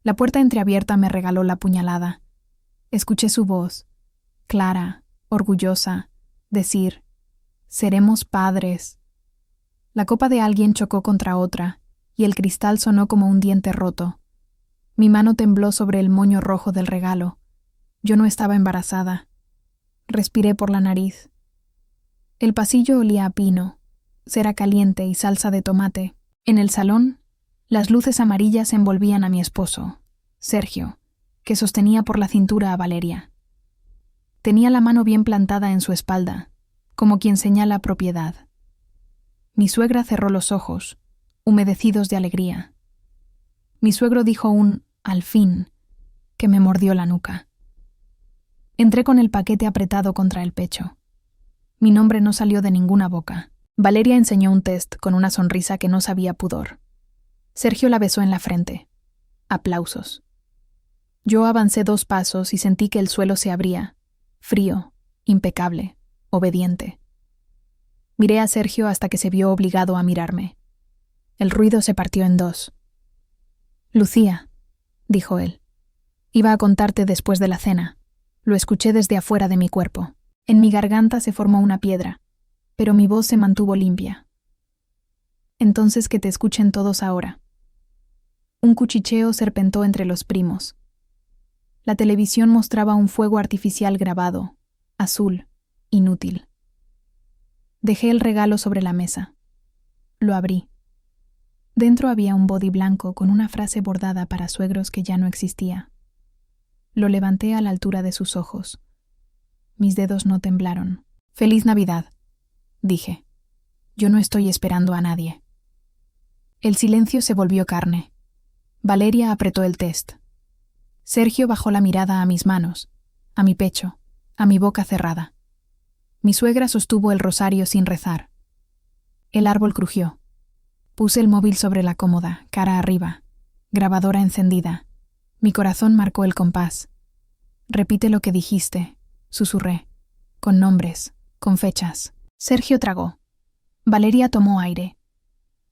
La puerta entreabierta me regaló la puñalada. Escuché su voz, clara, orgullosa, decir: «Seremos padres». La copa de alguien chocó contra otra, y el cristal sonó como un diente roto. Mi mano tembló sobre el moño rojo del regalo. Yo no estaba embarazada. Respiré por la nariz. El pasillo olía a pino, cera caliente y salsa de tomate. En el salón, las luces amarillas envolvían a mi esposo, Sergio, que sostenía por la cintura a Valeria. Tenía la mano bien plantada en su espalda, como quien señala propiedad. Mi suegra cerró los ojos, humedecidos de alegría. Mi suegro dijo un «al fin», que me mordió la nuca. Entré con el paquete apretado contra el pecho. Mi nombre no salió de ninguna boca. Valeria enseñó un test con una sonrisa que no sabía pudor. Sergio la besó en la frente. Aplausos. Yo avancé 2 pasos y sentí que el suelo se abría, frío, impecable, obediente. Miré a Sergio hasta que se vio obligado a mirarme. El ruido se partió en 2. «Lucía», dijo él, «iba a contarte después de la cena». Lo escuché desde afuera de mi cuerpo. En mi garganta se formó una piedra, pero mi voz se mantuvo limpia. «Entonces que te escuchen todos ahora». Un cuchicheo serpentó entre los primos. La televisión mostraba un fuego artificial grabado, azul, inútil. Dejé el regalo sobre la mesa. Lo abrí. Dentro había un body blanco con una frase bordada para suegros que ya no existía. Lo levanté a la altura de sus ojos. Mis dedos no temblaron. «Feliz Navidad», dije. «Yo no estoy esperando a nadie». El silencio se volvió carne. Valeria apretó el test. Sergio bajó la mirada a mis manos, a mi pecho, a mi boca cerrada. Mi suegra sostuvo el rosario sin rezar. El árbol crujió. Puse el móvil sobre la cómoda, cara arriba, grabadora encendida. Mi corazón marcó el compás. «Repite lo que dijiste», susurré, con nombres, con fechas. Sergio tragó. Valeria tomó aire.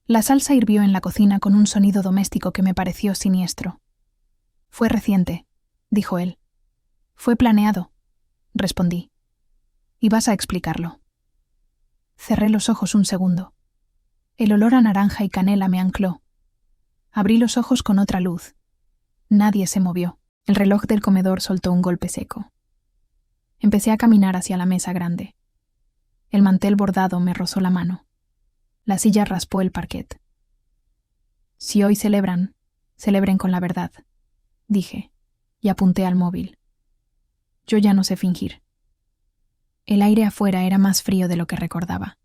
La salsa hirvió en la cocina con un sonido doméstico que me pareció siniestro. «Fue reciente», dijo él. «Fue planeado», respondí. «Y vas a explicarlo». Cerré los ojos un segundo. El olor a naranja y canela me ancló. Abrí los ojos con otra luz. Nadie se movió. El reloj del comedor soltó un golpe seco. Empecé a caminar hacia la mesa grande. El mantel bordado me rozó la mano. La silla raspó el parquet. «Si hoy celebran, celebren con la verdad», dije, y apunté al móvil. Yo ya no sé fingir. El aire afuera era más frío de lo que recordaba.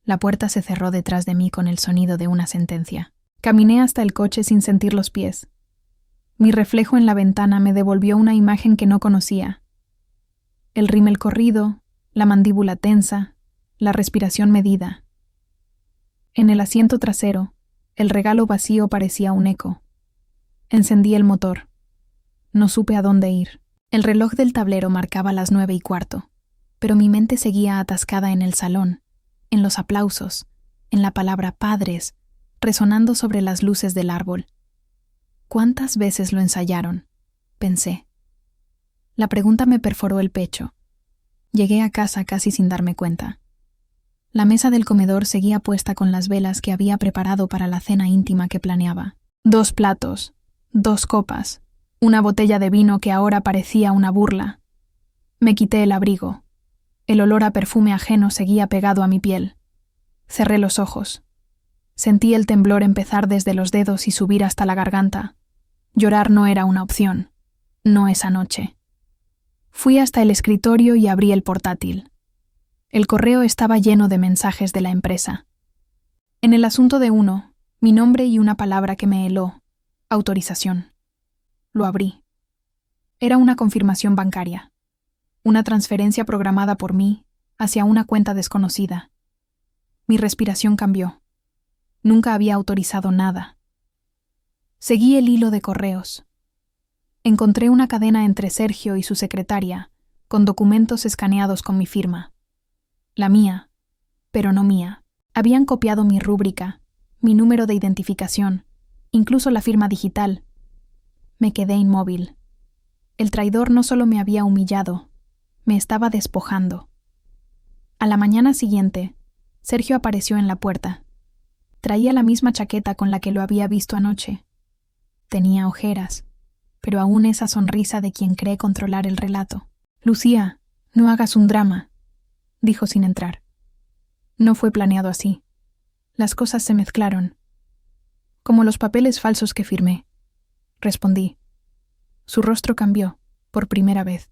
La puerta se cerró detrás de mí con el sonido de una sentencia. Caminé hasta el coche sin sentir los pies. Mi reflejo en la ventana me devolvió una imagen que no conocía. El rímel corrido, la mandíbula tensa, la respiración medida. En el asiento trasero, el regalo vacío parecía un eco. Encendí el motor. No supe a dónde ir. El reloj del tablero marcaba las 9:15, pero mi mente seguía atascada en el salón, en los aplausos, en la palabra padres, resonando sobre las luces del árbol. ¿Cuántas veces lo ensayaron?, pensé. La pregunta me perforó el pecho. Llegué a casa casi sin darme cuenta. La mesa del comedor seguía puesta con las velas que había preparado para la cena íntima que planeaba. 2 platos, 2 copas, una botella de vino que ahora parecía una burla. Me quité el abrigo. El olor a perfume ajeno seguía pegado a mi piel. Cerré los ojos. Sentí el temblor empezar desde los dedos y subir hasta la garganta. Llorar no era una opción. No esa noche. Fui hasta el escritorio y abrí el portátil. El correo estaba lleno de mensajes de la empresa. En el asunto de uno, mi nombre y una palabra que me heló: autorización. Lo abrí. Era una confirmación bancaria. Una transferencia programada por mí hacia una cuenta desconocida. Mi respiración cambió. Nunca había autorizado nada. Seguí el hilo de correos. Encontré una cadena entre Sergio y su secretaria, con documentos escaneados con mi firma. La mía, pero no mía. Habían copiado mi rúbrica, mi número de identificación, incluso la firma digital. Me quedé inmóvil. El traidor no solo me había humillado, me estaba despojando. A la mañana siguiente, Sergio apareció en la puerta. Traía la misma chaqueta con la que lo había visto anoche. Tenía ojeras, pero aún esa sonrisa de quien cree controlar el relato. «Lucía, no hagas un drama», dijo sin entrar. No fue planeado así. Las cosas se mezclaron. Como los papeles falsos que firmé, respondí. Su rostro cambió, por primera vez.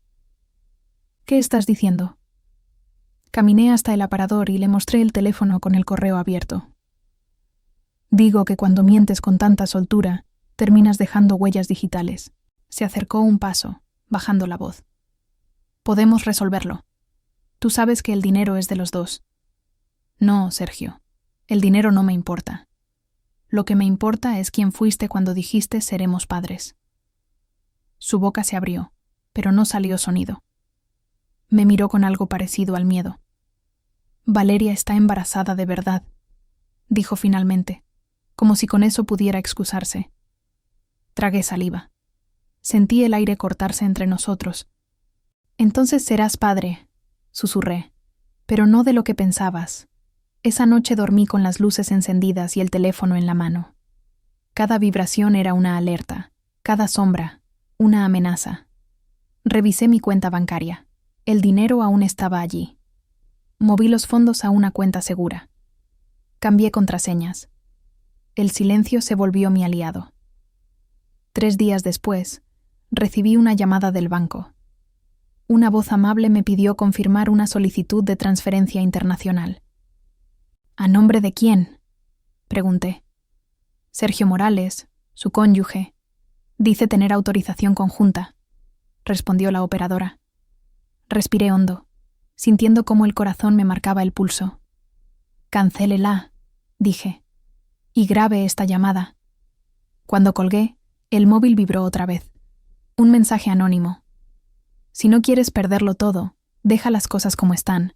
«¿Qué estás diciendo?» Caminé hasta el aparador y le mostré el teléfono con el correo abierto. «Digo que cuando mientes con tanta soltura, terminas dejando huellas digitales». Se acercó un paso, bajando la voz. «Podemos resolverlo. Tú sabes que el dinero es de los dos». «No, Sergio. El dinero no me importa. Lo que me importa es quién fuiste cuando dijiste seremos padres». Su boca se abrió, pero no salió sonido. Me miró con algo parecido al miedo. «Valeria está embarazada de verdad», dijo finalmente, como si con eso pudiera excusarse. Tragué saliva. Sentí el aire cortarse entre nosotros. «Entonces serás padre», susurré, «pero no de lo que pensabas». Esa noche dormí con las luces encendidas y el teléfono en la mano. Cada vibración era una alerta, cada sombra, una amenaza. Revisé mi cuenta bancaria. El dinero aún estaba allí. Moví los fondos a una cuenta segura. Cambié contraseñas. El silencio se volvió mi aliado. 3 días después, recibí una llamada del banco. Una voz amable me pidió confirmar una solicitud de transferencia internacional. «¿A nombre de quién?», pregunté. «Sergio Morales, su cónyuge. Dice tener autorización conjunta», respondió la operadora. Respiré hondo, sintiendo cómo el corazón me marcaba el pulso. «Cancélela», dije, «y grabe esta llamada». Cuando colgué, el móvil vibró otra vez. Un mensaje anónimo. «Si no quieres perderlo todo, deja las cosas como están».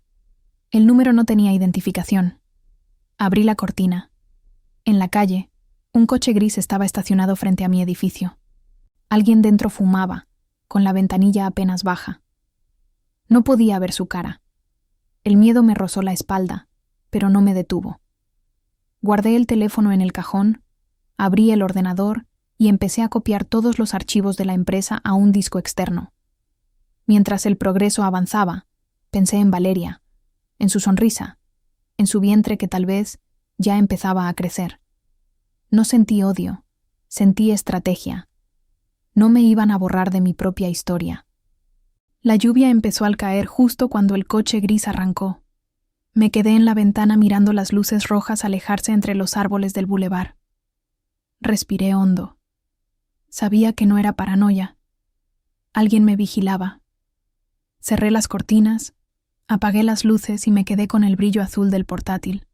El número no tenía identificación. Abrí la cortina. En la calle, un coche gris estaba estacionado frente a mi edificio. Alguien dentro fumaba, con la ventanilla apenas baja. No podía ver su cara. El miedo me rozó la espalda, pero no me detuvo. Guardé el teléfono en el cajón, abrí el ordenador y empecé a copiar todos los archivos de la empresa a un disco externo. Mientras el progreso avanzaba, pensé en Valeria, en su sonrisa, en su vientre que tal vez ya empezaba a crecer. No sentí odio, sentí estrategia. No me iban a borrar de mi propia historia. La lluvia empezó al caer justo cuando el coche gris arrancó. Me quedé en la ventana mirando las luces rojas alejarse entre los árboles del bulevar. Respiré hondo. Sabía que no era paranoia. Alguien me vigilaba. Cerré las cortinas, apagué las luces y me quedé con el brillo azul del portátil.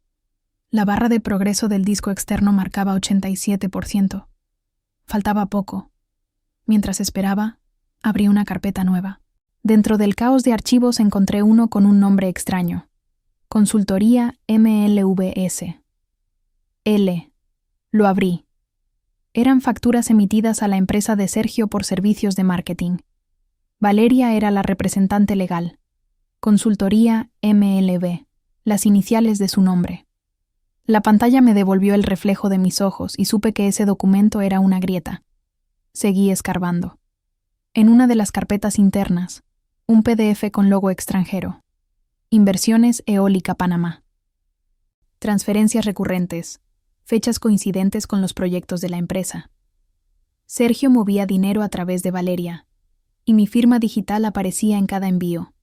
La barra de progreso del disco externo marcaba 87%. Faltaba poco. Mientras esperaba, abrí una carpeta nueva. Dentro del caos de archivos encontré uno con un nombre extraño. Consultoría MLVS. L. Lo abrí. Eran facturas emitidas a la empresa de Sergio por servicios de marketing. Valeria era la representante legal. Consultoría MLV, las iniciales de su nombre. La pantalla me devolvió el reflejo de mis ojos y supe que ese documento era una grieta. Seguí escarbando. En una de las carpetas internas, un PDF con logo extranjero. Inversiones Eólica Panamá. Transferencias recurrentes. Fechas coincidentes con los proyectos de la empresa. Sergio movía dinero a través de Valeria, y mi firma digital aparecía en cada envío.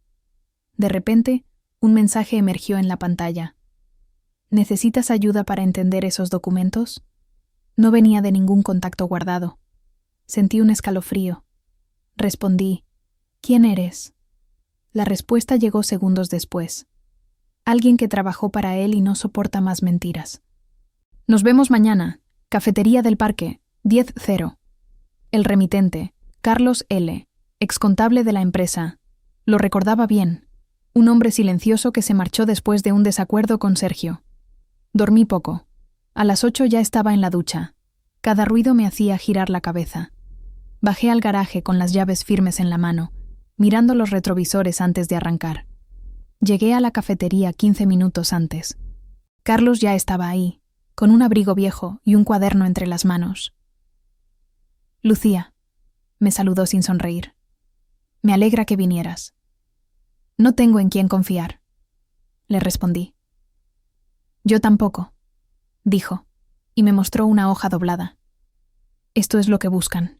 De repente, un mensaje emergió en la pantalla. ¿Necesitas ayuda para entender esos documentos? No venía de ningún contacto guardado. Sentí un escalofrío. Respondí, ¿quién eres? La respuesta llegó segundos después. Alguien que trabajó para él y no soporta más mentiras. Nos vemos mañana. Cafetería del Parque, 10-0. El remitente, Carlos L., excontable de la empresa. Lo recordaba bien. Un hombre silencioso que se marchó después de un desacuerdo con Sergio. Dormí poco. A las 8 ya estaba en la ducha. Cada ruido me hacía girar la cabeza. Bajé al garaje con las llaves firmes en la mano, mirando los retrovisores antes de arrancar. Llegué a la cafetería 15 minutos antes. Carlos ya estaba ahí, con un abrigo viejo y un cuaderno entre las manos. «Lucía», me saludó sin sonreír. «Me alegra que vinieras». «No tengo en quién confiar», le respondí. «Yo tampoco», dijo, y me mostró una hoja doblada. «Esto es lo que buscan».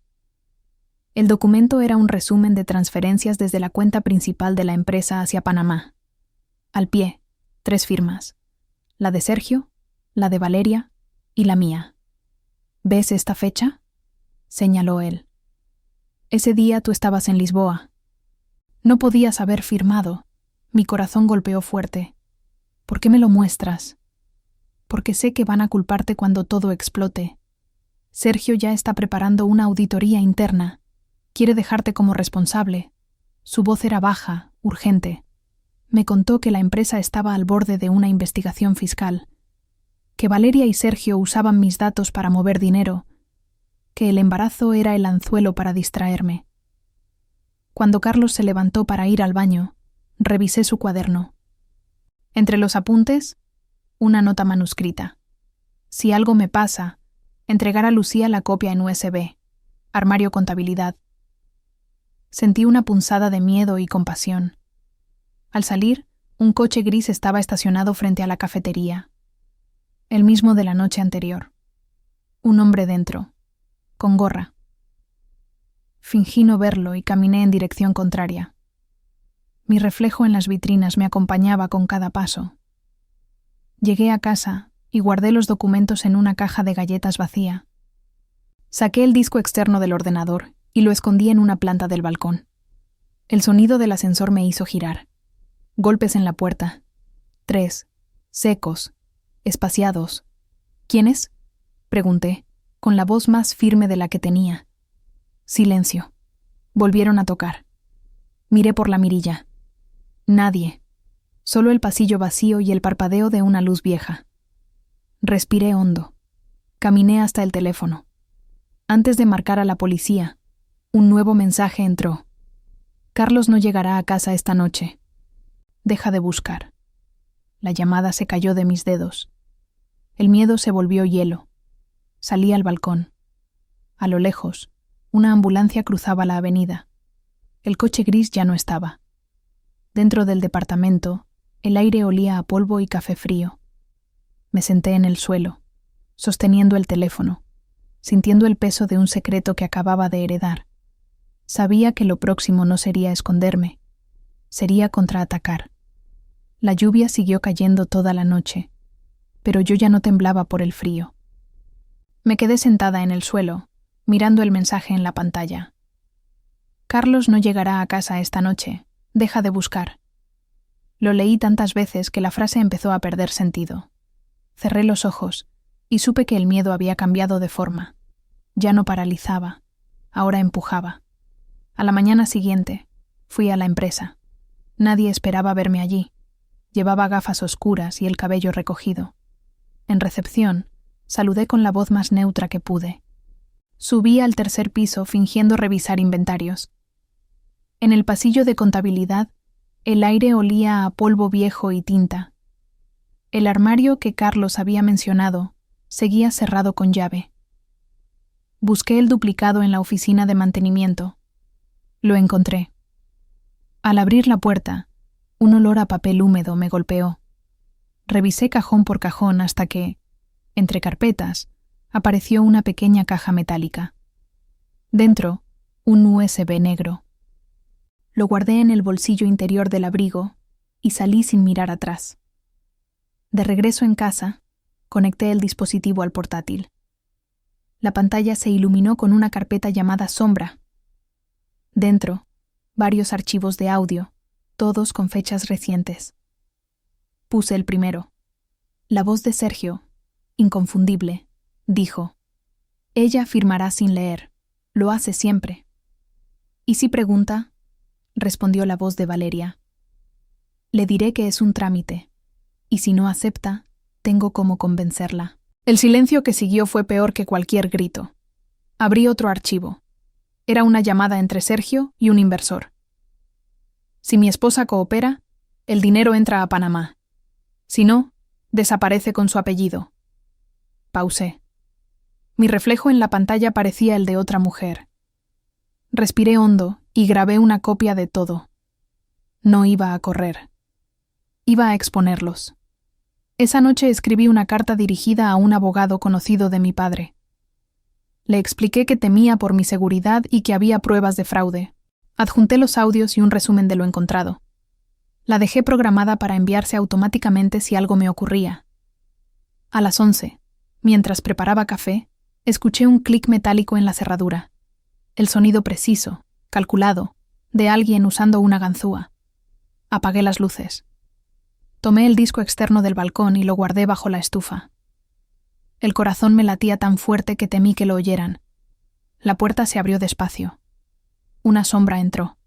El documento era un resumen de transferencias desde la cuenta principal de la empresa hacia Panamá. Al pie, 3 firmas: la de Sergio, la de Valeria y la mía. «¿Ves esta fecha?», señaló él. «Ese día tú estabas en Lisboa». No podías haber firmado. Mi corazón golpeó fuerte. «¿Por qué me lo muestras?» «Porque sé que van a culparte cuando todo explote. Sergio ya está preparando una auditoría interna. Quiere dejarte como responsable». Su voz era baja, urgente. Me contó que la empresa estaba al borde de una investigación fiscal, que Valeria y Sergio usaban mis datos para mover dinero, que el embarazo era el anzuelo para distraerme. Cuando Carlos se levantó para ir al baño, revisé su cuaderno. Entre los apuntes, una nota manuscrita. Si algo me pasa, entregar a Lucía la copia en USB. Armario Contabilidad. Sentí una punzada de miedo y compasión. Al salir, un coche gris estaba estacionado frente a la cafetería. El mismo de la noche anterior. Un hombre dentro, con gorra. Fingí no verlo y caminé en dirección contraria. Mi reflejo en las vitrinas me acompañaba con cada paso. Llegué a casa y guardé los documentos en una caja de galletas vacía. Saqué el disco externo del ordenador y lo escondí en una planta del balcón. El sonido del ascensor me hizo girar. Golpes en la puerta. 3, secos, espaciados. «¿Quiénes?», pregunté, con la voz más firme de la que tenía. Silencio. Volvieron a tocar. Miré por la mirilla. Nadie. Solo el pasillo vacío y el parpadeo de una luz vieja. Respiré hondo. Caminé hasta el teléfono. Antes de marcar a la policía, un nuevo mensaje entró. «Carlos no llegará a casa esta noche. Deja de buscar». La llamada se cayó de mis dedos. El miedo se volvió hielo. Salí al balcón. A lo lejos, una ambulancia cruzaba la avenida. El coche gris ya no estaba. Dentro del departamento, el aire olía a polvo y café frío. Me senté en el suelo, sosteniendo el teléfono, sintiendo el peso de un secreto que acababa de heredar. Sabía que lo próximo no sería esconderme, sería contraatacar. La lluvia siguió cayendo toda la noche, pero yo ya no temblaba por el frío. Me quedé sentada en el suelo, mirando el mensaje en la pantalla. «Carlos no llegará a casa esta noche. Deja de buscar». Lo leí tantas veces que la frase empezó a perder sentido. Cerré los ojos y supe que el miedo había cambiado de forma. Ya no paralizaba, ahora empujaba. A la mañana siguiente, fui a la empresa. Nadie esperaba verme allí. Llevaba gafas oscuras y el cabello recogido. En recepción, saludé con la voz más neutra que pude. Subí al 3er piso fingiendo revisar inventarios. En el pasillo de contabilidad, el aire olía a polvo viejo y tinta. El armario que Carlos había mencionado seguía cerrado con llave. Busqué el duplicado en la oficina de mantenimiento. Lo encontré. Al abrir la puerta, un olor a papel húmedo me golpeó. Revisé cajón por cajón hasta que, entre carpetas, apareció una pequeña caja metálica. Dentro, un USB negro. Lo guardé en el bolsillo interior del abrigo y salí sin mirar atrás. De regreso en casa, conecté el dispositivo al portátil. La pantalla se iluminó con una carpeta llamada Sombra. Dentro, varios archivos de audio, todos con fechas recientes. Puse el primero. La voz de Sergio, inconfundible, dijo: «Ella firmará sin leer. Lo hace siempre». «¿Y si pregunta?», respondió la voz de Valeria. «Le diré que es un trámite, y si no acepta, tengo cómo convencerla». El silencio que siguió fue peor que cualquier grito. Abrí otro archivo. Era una llamada entre Sergio y un inversor. Si mi esposa coopera, el dinero entra a Panamá. Si no, desaparece con su apellido. Pausé. Mi reflejo en la pantalla parecía el de otra mujer. Respiré hondo y grabé una copia de todo. No iba a correr. Iba a exponerlos. Esa noche escribí una carta dirigida a un abogado conocido de mi padre. Le expliqué que temía por mi seguridad y que había pruebas de fraude. Adjunté los audios y un resumen de lo encontrado. La dejé programada para enviarse automáticamente si algo me ocurría. A las 11, mientras preparaba café, escuché un clic metálico en la cerradura. El sonido preciso, calculado, de alguien usando una ganzúa. Apagué las luces. Tomé el disco externo del balcón y lo guardé bajo la estufa. El corazón me latía tan fuerte que temí que lo oyeran. La puerta se abrió despacio. Una sombra entró.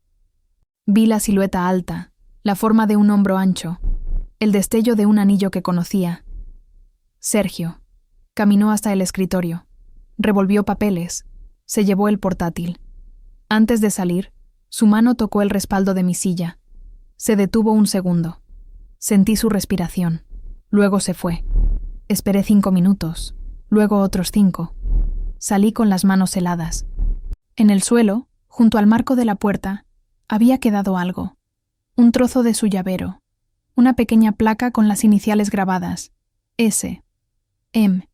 Vi la silueta alta, la forma de un hombro ancho, el destello de un anillo que conocía. Sergio. Caminó hasta el escritorio. Revolvió papeles. Se llevó el portátil. Antes de salir, su mano tocó el respaldo de mi silla. Se detuvo un segundo. Sentí su respiración. Luego se fue. Esperé 5 minutos, luego otros 5. Salí con las manos heladas. En el suelo, junto al marco de la puerta, había quedado algo. Un trozo de su llavero. Una pequeña placa con las iniciales grabadas. S. M.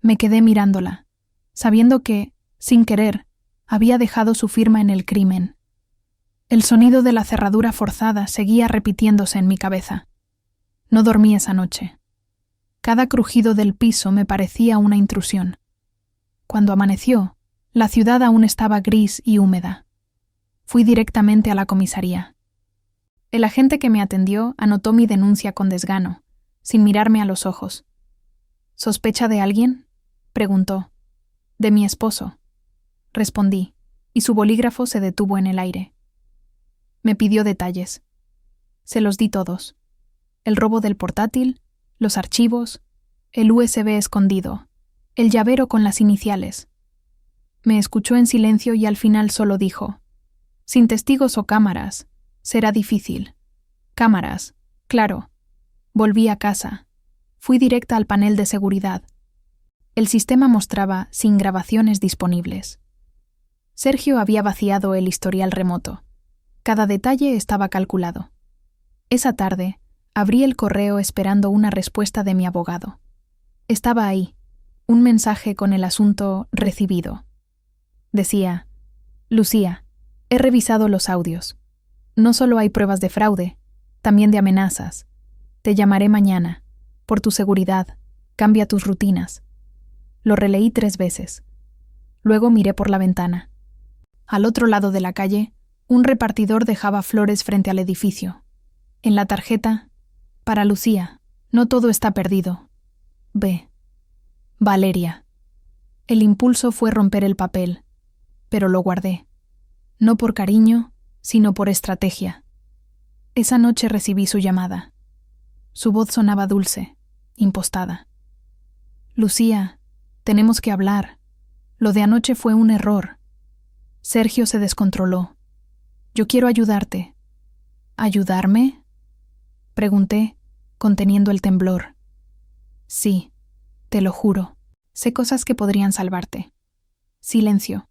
Me quedé mirándola, sabiendo que, sin querer, había dejado su firma en el crimen. El sonido de la cerradura forzada seguía repitiéndose en mi cabeza. No dormí esa noche. Cada crujido del piso me parecía una intrusión. Cuando amaneció, la ciudad aún estaba gris y húmeda. Fui directamente a la comisaría. El agente que me atendió anotó mi denuncia con desgano, sin mirarme a los ojos. ¿Sospecha de alguien?, preguntó. De mi esposo. Respondí, y su bolígrafo se detuvo en el aire. Me pidió detalles. Se los di todos. El robo del portátil, los archivos, el USB escondido, el llavero con las iniciales. Me escuchó en silencio y al final solo dijo: sin testigos o cámaras, será difícil. Cámaras, claro. Volví a casa. Fui directa al panel de seguridad. El sistema mostraba sin grabaciones disponibles. Sergio había vaciado el historial remoto. Cada detalle estaba calculado. Esa tarde, abrí el correo esperando una respuesta de mi abogado. Estaba ahí, un mensaje con el asunto recibido. Decía: Lucía, he revisado los audios. No solo hay pruebas de fraude, también de amenazas. Te llamaré mañana. Por tu seguridad, cambia tus rutinas. Lo releí 3 veces. Luego miré por la ventana. Al otro lado de la calle, un repartidor dejaba flores frente al edificio. En la tarjeta: para Lucía, no todo está perdido. B. Valeria. El impulso fue romper el papel, pero lo guardé. No por cariño, sino por estrategia. Esa noche recibí su llamada. Su voz sonaba dulce, impostada. Lucía, tenemos que hablar. Lo de anoche fue un error. Sergio se descontroló. Yo quiero ayudarte. ¿Ayudarme?, pregunté, conteniendo el temblor. Sí, te lo juro. Sé cosas que podrían salvarte. Silencio.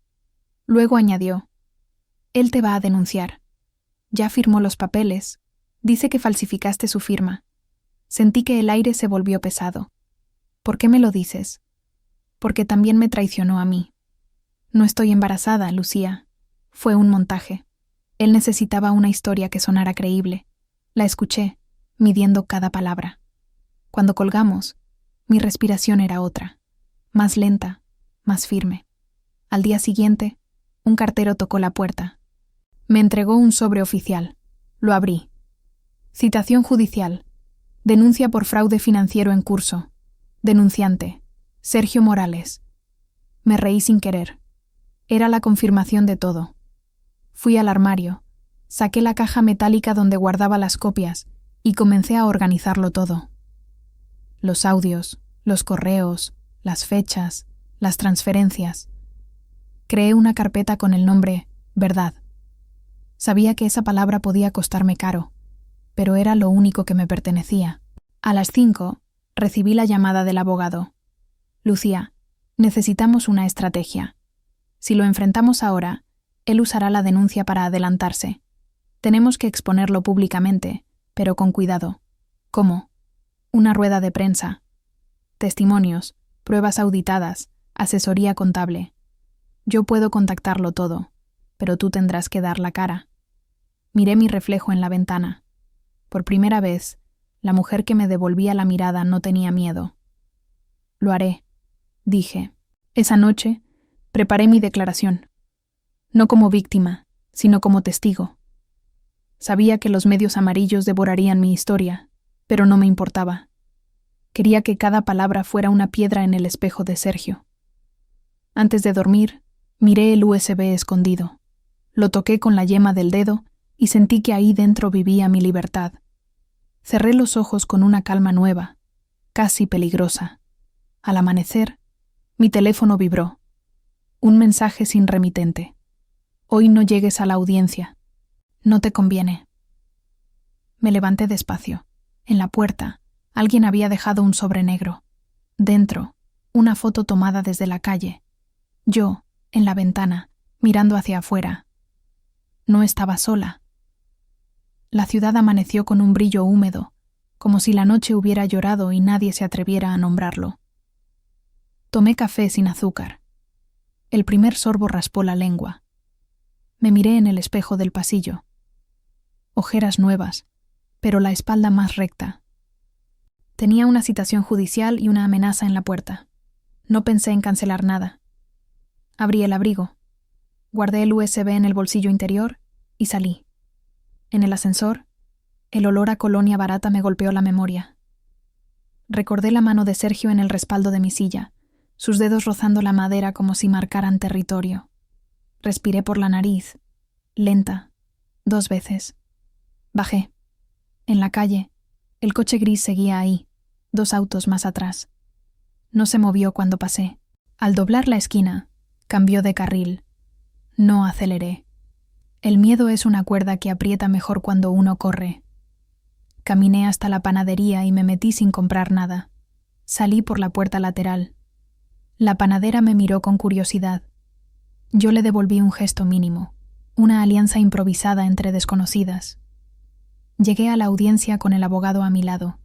Luego añadió: él te va a denunciar. Ya firmó los papeles. Dice que falsificaste su firma. Sentí que el aire se volvió pesado. ¿Por qué me lo dices? Porque también me traicionó a mí. No estoy embarazada, Lucía. Fue un montaje. Él necesitaba una historia que sonara creíble. La escuché, midiendo cada palabra. Cuando colgamos, mi respiración era otra, más lenta, más firme. Al día siguiente, un cartero tocó la puerta. Me entregó un sobre oficial. Lo abrí. Citación judicial. Denuncia por fraude financiero en curso. Denunciante: Sergio Morales. Me reí sin querer. Era la confirmación de todo. Fui al armario, saqué la caja metálica donde guardaba las copias y comencé a organizarlo todo. Los audios, los correos, las fechas, las transferencias. Creé una carpeta con el nombre Verdad. Sabía que esa palabra podía costarme caro, pero era lo único que me pertenecía. A las 5, recibí la llamada del abogado. Lucía, necesitamos una estrategia. Si lo enfrentamos ahora, él usará la denuncia para adelantarse. Tenemos que exponerlo públicamente, pero con cuidado. ¿Cómo? Una rueda de prensa. Testimonios, pruebas auditadas, asesoría contable. Yo puedo contactarlo todo, pero tú tendrás que dar la cara. Miré mi reflejo en la ventana. Por primera vez, la mujer que me devolvía la mirada no tenía miedo. Lo haré, dije. Esa noche, preparé mi declaración. No como víctima, sino como testigo. Sabía que los medios amarillos devorarían mi historia, pero no me importaba. Quería que cada palabra fuera una piedra en el espejo de Sergio. Antes de dormir, miré el USB escondido. Lo toqué con la yema del dedo y sentí que ahí dentro vivía mi libertad. Cerré los ojos con una calma nueva, casi peligrosa. Al amanecer, mi teléfono vibró. Un mensaje sin remitente. Hoy no llegues a la audiencia. No te conviene. Me levanté despacio. En la puerta, alguien había dejado un sobre negro. Dentro, una foto tomada desde la calle. Yo, en la ventana, mirando hacia afuera. No estaba sola. La ciudad amaneció con un brillo húmedo, como si la noche hubiera llorado y nadie se atreviera a nombrarlo. Tomé café sin azúcar. El primer sorbo raspó la lengua. Me miré en el espejo del pasillo. Ojeras nuevas, pero la espalda más recta. Tenía una citación judicial y una amenaza en la puerta. No pensé en cancelar nada. Abrí el abrigo. Guardé el USB en el bolsillo interior y salí. En el ascensor, el olor a colonia barata me golpeó la memoria. Recordé la mano de Sergio en el respaldo de mi silla, sus dedos rozando la madera como si marcaran territorio. Respiré por la nariz, lenta, 2 veces. Bajé. En la calle, el coche gris seguía ahí, 2 autos más atrás. No se movió cuando pasé. Al doblar la esquina, cambió de carril. No aceleré. El miedo es una cuerda que aprieta mejor cuando uno corre. Caminé hasta la panadería y me metí sin comprar nada. Salí por la puerta lateral. La panadera me miró con curiosidad. Yo le devolví un gesto mínimo, una alianza improvisada entre desconocidas. Llegué a la audiencia con el abogado a mi lado.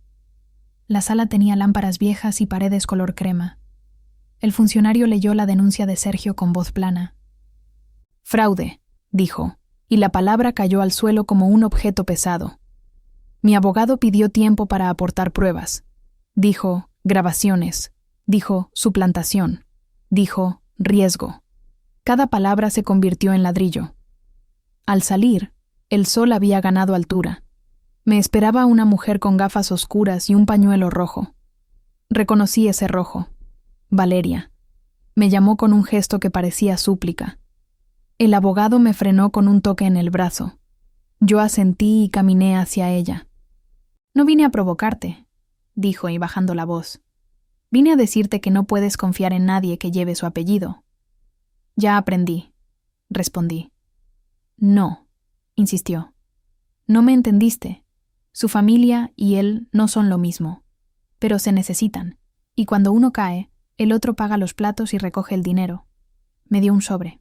La sala tenía lámparas viejas y paredes color crema. El funcionario leyó la denuncia de Sergio con voz plana. «Fraude», dijo, y la palabra cayó al suelo como un objeto pesado. Mi abogado pidió tiempo para aportar pruebas. Dijo grabaciones, dijo suplantación, dijo riesgo. Cada palabra se convirtió en ladrillo. Al salir, el sol había ganado altura. Me esperaba una mujer con gafas oscuras y un pañuelo rojo. Reconocí ese rojo. Valeria. Me llamó con un gesto que parecía súplica. El abogado me frenó con un toque en el brazo. Yo asentí y caminé hacia ella. «No vine a provocarte», dijo y bajando la voz. «Vine a decirte que no puedes confiar en nadie que lleve su apellido». «Ya aprendí», respondí. «No», insistió. «No me entendiste. Su familia y él no son lo mismo, pero se necesitan, y cuando uno cae, el otro paga los platos y recoge el dinero». Me dio un sobre.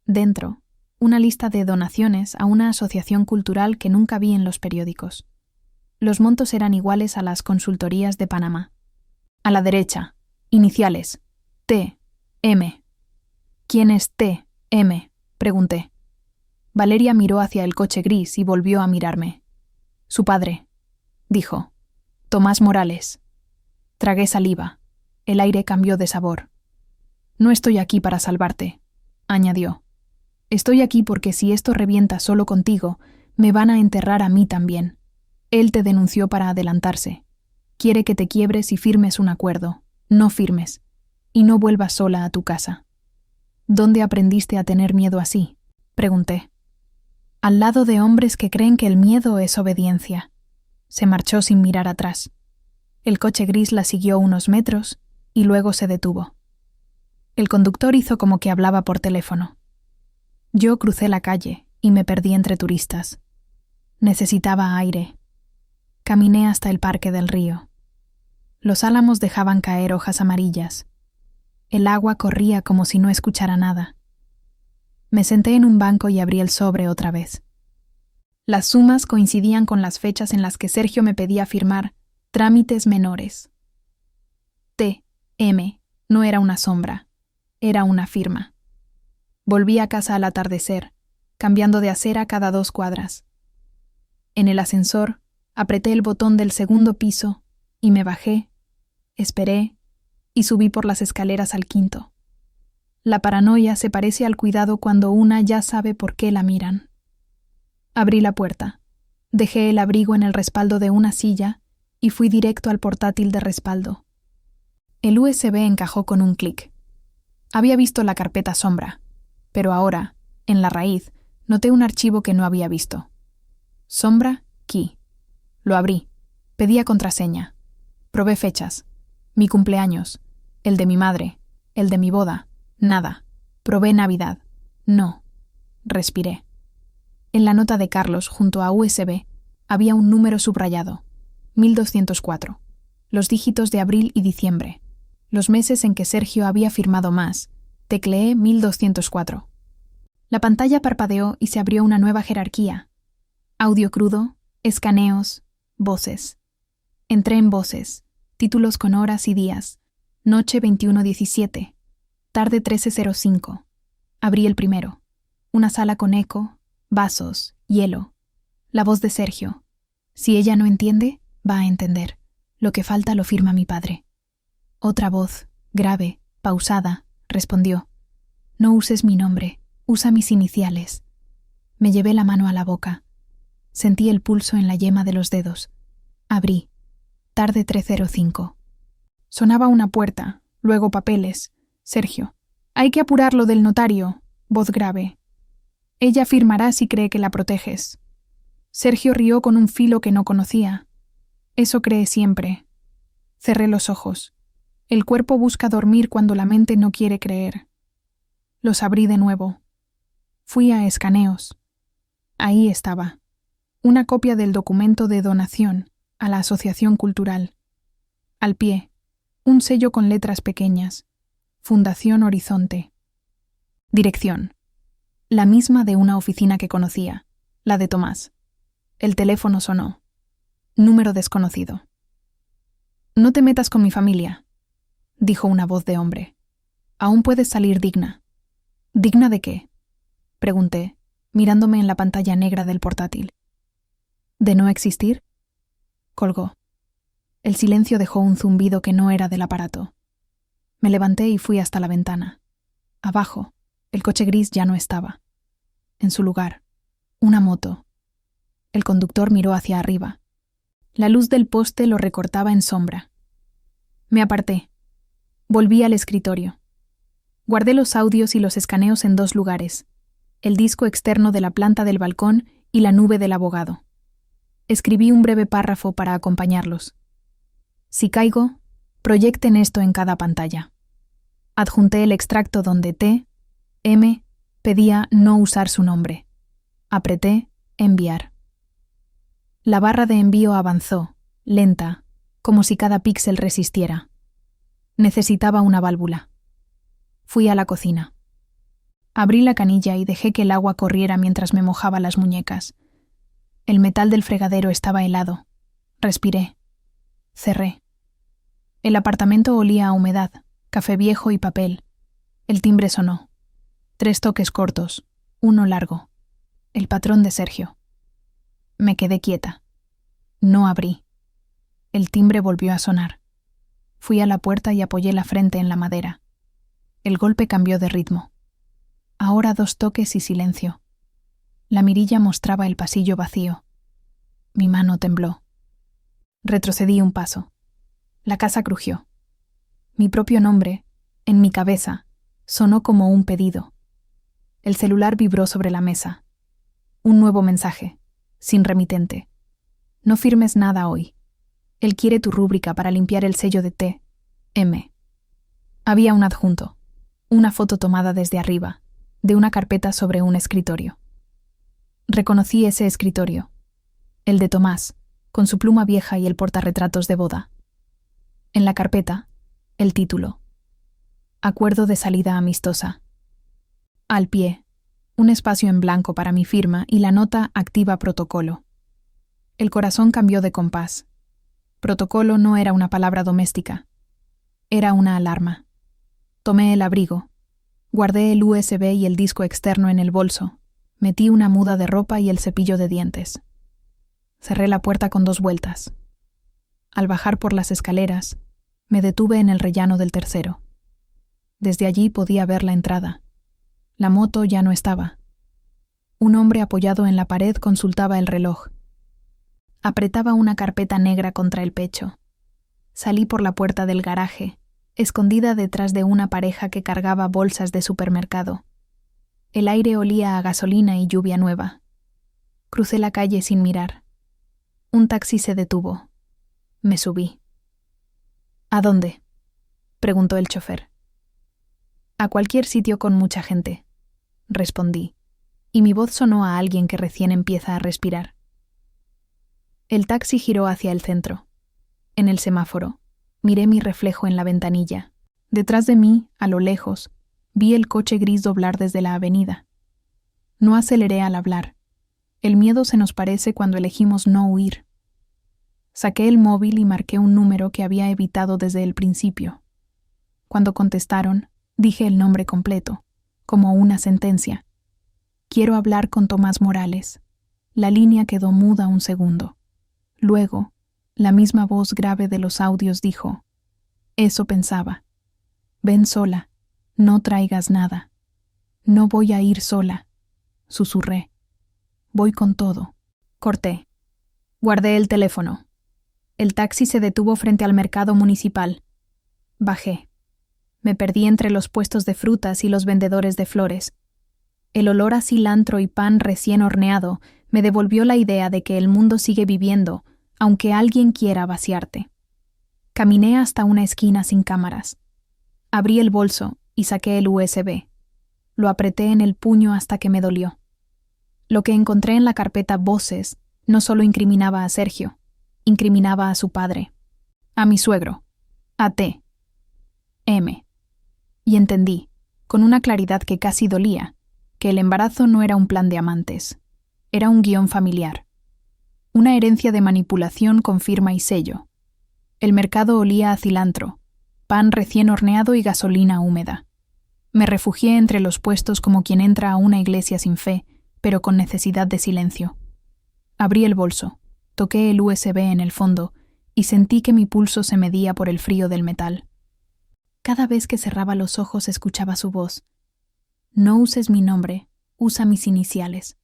Dentro, una lista de donaciones a una asociación cultural que nunca vi en los periódicos. Los montos eran iguales a las consultorías de Panamá. A la derecha, iniciales, T, M. «¿Quién es T, M?», pregunté. Valeria miró hacia el coche gris y volvió a mirarme. «Su padre», dijo. «Tomás Morales». Tragué saliva. El aire cambió de sabor. «No estoy aquí para salvarte», añadió. «Estoy aquí porque si esto revienta solo contigo, me van a enterrar a mí también. Él te denunció para adelantarse. Quiere que te quiebres y firmes un acuerdo. No firmes. Y no vuelvas sola a tu casa». «¿Dónde aprendiste a tener miedo así?», pregunté. «Al lado de hombres que creen que el miedo es obediencia». Se marchó sin mirar atrás. El coche gris la siguió unos metros y luego se detuvo. El conductor hizo como que hablaba por teléfono. Yo crucé la calle y me perdí entre turistas. Necesitaba aire. Caminé hasta el parque del río. Los álamos dejaban caer hojas amarillas. El agua corría como si no escuchara nada. Me senté en un banco y abrí el sobre otra vez. Las sumas coincidían con las fechas en las que Sergio me pedía firmar trámites menores. T.M. no era una sombra, era una firma. Volví a casa al atardecer, cambiando de acera cada 2 cuadras. En el ascensor, apreté el botón del segundo piso y me bajé, esperé y subí por las escaleras al 5º. La paranoia se parece al cuidado cuando una ya sabe por qué la miran. Abrí la puerta, dejé el abrigo en el respaldo de una silla y fui directo al portátil de respaldo. El USB encajó con un clic. Había visto la carpeta sombra, pero ahora, en la raíz, noté un archivo que no había visto. Sombra, key. Lo abrí. Pedía contraseña. Probé fechas. Mi cumpleaños. El de mi madre. El de mi boda. Nada. Probé Navidad. No. Respiré. En la nota de Carlos, junto a USB, había un número subrayado. 1204. Los dígitos de abril y diciembre. Los meses en que Sergio había firmado más. Tecleé 1204. La pantalla parpadeó y se abrió una nueva jerarquía. Audio crudo, escaneos, voces. Entré en voces, títulos con horas y días. Noche 21:17, tarde 13:05. Abrí el primero. Una sala con eco, vasos, hielo. La voz de Sergio. Si ella no entiende, va a entender. Lo que falta lo firma mi padre. Otra voz, grave, pausada, respondió. No uses mi nombre, usa mis iniciales. Me llevé la mano a la boca. Sentí el pulso en la yema de los dedos. Abrí. Tarde 3:05. Sonaba una puerta, luego papeles. Sergio. Hay que apurarlo del notario. Voz grave. Ella firmará si cree que la proteges. Sergio rió con un filo que no conocía. Eso cree siempre. Cerré los ojos. El cuerpo busca dormir cuando la mente no quiere creer. Los abrí de nuevo. Fui a escaneos. Ahí estaba. Una copia del documento de donación a la Asociación Cultural. Al pie, un sello con letras pequeñas. Fundación Horizonte. Dirección. La misma de una oficina que conocía, la de Tomás. El teléfono sonó. Número desconocido. No te metas con mi familia, dijo una voz de hombre. Aún puedes salir digna. ¿Digna de qué? Pregunté, mirándome en la pantalla negra del portátil. ¿De no existir? Colgó. El silencio dejó un zumbido que no era del aparato. Me levanté y fui hasta la ventana. Abajo, el coche gris ya no estaba. En su lugar, una moto. El conductor miró hacia arriba. La luz del poste lo recortaba en sombra. Me aparté. Volví al escritorio. Guardé los audios y los escaneos en 2 lugares, el disco externo de la planta del balcón y la nube del abogado. Escribí un breve párrafo para acompañarlos. Si caigo, proyecten esto en cada pantalla. Adjunté el extracto donde T.M. pedía no usar su nombre. Apreté enviar. La barra de envío avanzó, lenta, como si cada píxel resistiera. Necesitaba una válvula. Fui a la cocina. Abrí la canilla y dejé que el agua corriera mientras me mojaba las muñecas. El metal del fregadero estaba helado. Respiré. Cerré. El apartamento olía a humedad, café viejo y papel. El timbre sonó. 3 toques cortos, 1 largo. El patrón de Sergio. Me quedé quieta. No abrí. El timbre volvió a sonar. Fui a la puerta y apoyé la frente en la madera. El golpe cambió de ritmo. Ahora 2 toques y silencio. La mirilla mostraba el pasillo vacío. Mi mano tembló. Retrocedí un paso. La casa crujió. Mi propio nombre, en mi cabeza, sonó como un pedido. El celular vibró sobre la mesa. Un nuevo mensaje, sin remitente. No firmes nada hoy. Él quiere tu rúbrica para limpiar el sello de T.M. Había un adjunto. Una foto tomada desde arriba, de una carpeta sobre un escritorio. Reconocí ese escritorio, el de Tomás, con su pluma vieja y el portarretratos de boda. En la carpeta, el título: Acuerdo de salida amistosa. Al pie, un espacio en blanco para mi firma y la nota activa protocolo. El corazón cambió de compás. Protocolo no era una palabra doméstica. Era una alarma. Tomé el abrigo. Guardé el USB y el disco externo en el bolso. Metí una muda de ropa y el cepillo de dientes. Cerré la puerta con 2 vueltas. Al bajar por las escaleras, me detuve en el rellano del tercero. Desde allí podía ver la entrada. La moto ya no estaba. Un hombre apoyado en la pared consultaba el reloj. Apretaba una carpeta negra contra el pecho. Salí por la puerta del garaje, escondida detrás de una pareja que cargaba bolsas de supermercado. El aire olía a gasolina y lluvia nueva. Crucé la calle sin mirar. Un taxi se detuvo. Me subí. ¿A dónde?, preguntó el chofer. A cualquier sitio con mucha gente, respondí, y mi voz sonó a alguien que recién empieza a respirar. El taxi giró hacia el centro. En el semáforo, miré mi reflejo en la ventanilla. Detrás de mí, a lo lejos, vi el coche gris doblar desde la avenida. No aceleré al hablar. El miedo se nos parece cuando elegimos no huir. Saqué el móvil y marqué un número que había evitado desde el principio. Cuando contestaron, dije el nombre completo, como una sentencia. Quiero hablar con Tomás Morales. La línea quedó muda un segundo. Luego, la misma voz grave de los audios dijo: Eso pensaba. Ven sola, no traigas nada. No voy a ir sola, susurré. Voy con todo. Corté. Guardé el teléfono. El taxi se detuvo frente al mercado municipal. Bajé. Me perdí entre los puestos de frutas y los vendedores de flores. El olor a cilantro y pan recién horneado me devolvió la idea de que el mundo sigue viviendo, aunque alguien quiera vaciarte. Caminé hasta una esquina sin cámaras. Abrí el bolso y saqué el USB. Lo apreté en el puño hasta que me dolió. Lo que encontré en la carpeta Voces no solo incriminaba a Sergio, incriminaba a su padre, a mi suegro, a T. M. Y entendí, con una claridad que casi dolía, que el embarazo no era un plan de amantes, era un guión familiar. Una herencia de manipulación con firma y sello. El mercado olía a cilantro, pan recién horneado y gasolina húmeda. Me refugié entre los puestos como quien entra a una iglesia sin fe, pero con necesidad de silencio. Abrí el bolso, toqué el USB en el fondo y sentí que mi pulso se medía por el frío del metal. Cada vez que cerraba los ojos escuchaba su voz. No uses mi nombre, usa mis iniciales.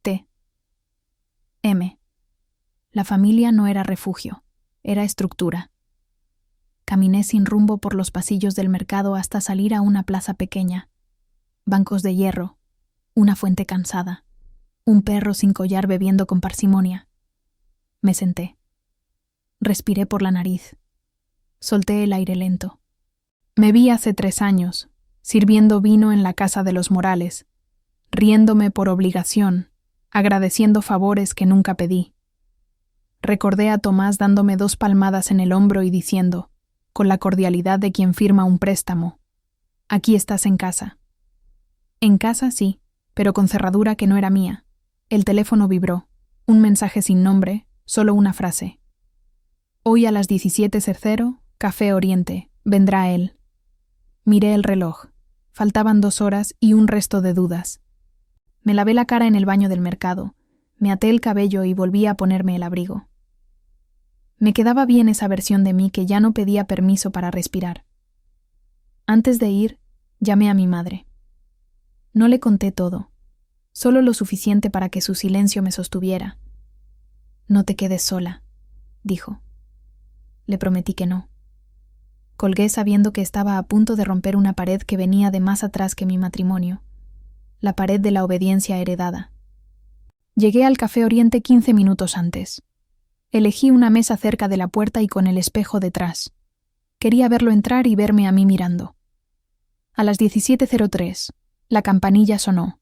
T. M. La familia no era refugio, era estructura. Caminé sin rumbo por los pasillos del mercado hasta salir a una plaza pequeña. Bancos de hierro, una fuente cansada, un perro sin collar bebiendo con parsimonia. Me senté. Respiré por la nariz. Solté el aire lento. Me vi hace 3 años, sirviendo vino en la casa de los Morales, riéndome por obligación, agradeciendo favores que nunca pedí. Recordé a Tomás dándome 2 palmadas en el hombro y diciendo, con la cordialidad de quien firma un préstamo: Aquí estás en casa. En casa sí, pero con cerradura que no era mía. El teléfono vibró, un mensaje sin nombre, solo una frase. Hoy a las 17:00, Café Oriente, vendrá él. Miré el reloj. Faltaban 2 horas y un resto de dudas. Me lavé la cara en el baño del mercado, me até el cabello y volví a ponerme el abrigo. Me quedaba bien esa versión de mí que ya no pedía permiso para respirar. Antes de ir, llamé a mi madre. No le conté todo, solo lo suficiente para que su silencio me sostuviera. No te quedes sola, dijo. Le prometí que no. Colgué sabiendo que estaba a punto de romper una pared que venía de más atrás que mi matrimonio, la pared de la obediencia heredada. Llegué al Café Oriente 15 minutos antes. Elegí una mesa cerca de la puerta y con el espejo detrás. Quería verlo entrar y verme a mí mirando. A las 17:03, la campanilla sonó.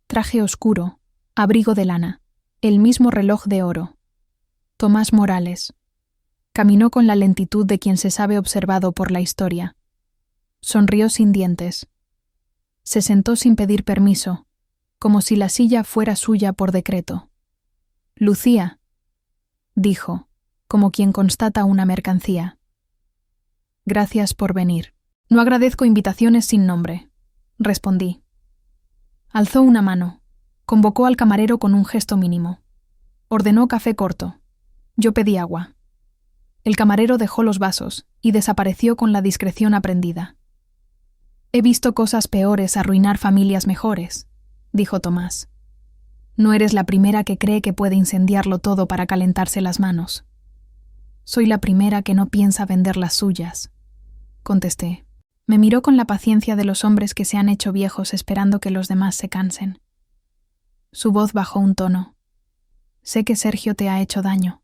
Traje oscuro, abrigo de lana, el mismo reloj de oro. Tomás Morales. Caminó con la lentitud de quien se sabe observado por la historia. Sonrió sin dientes. Se sentó sin pedir permiso, como si la silla fuera suya por decreto. Lucía, dijo, como quien constata una mercancía. Gracias por venir. No agradezco invitaciones sin nombre, respondí. Alzó una mano, convocó al camarero con un gesto mínimo. Ordenó café corto. Yo pedí agua. El camarero dejó los vasos y desapareció con la discreción aprendida. He visto cosas peores arruinar familias mejores, dijo Tomás. No eres la primera que cree que puede incendiarlo todo para calentarse las manos. Soy la primera que no piensa vender las suyas, contesté. Me miró con la paciencia de los hombres que se han hecho viejos esperando que los demás se cansen. Su voz bajó un tono. Sé que Sergio te ha hecho daño.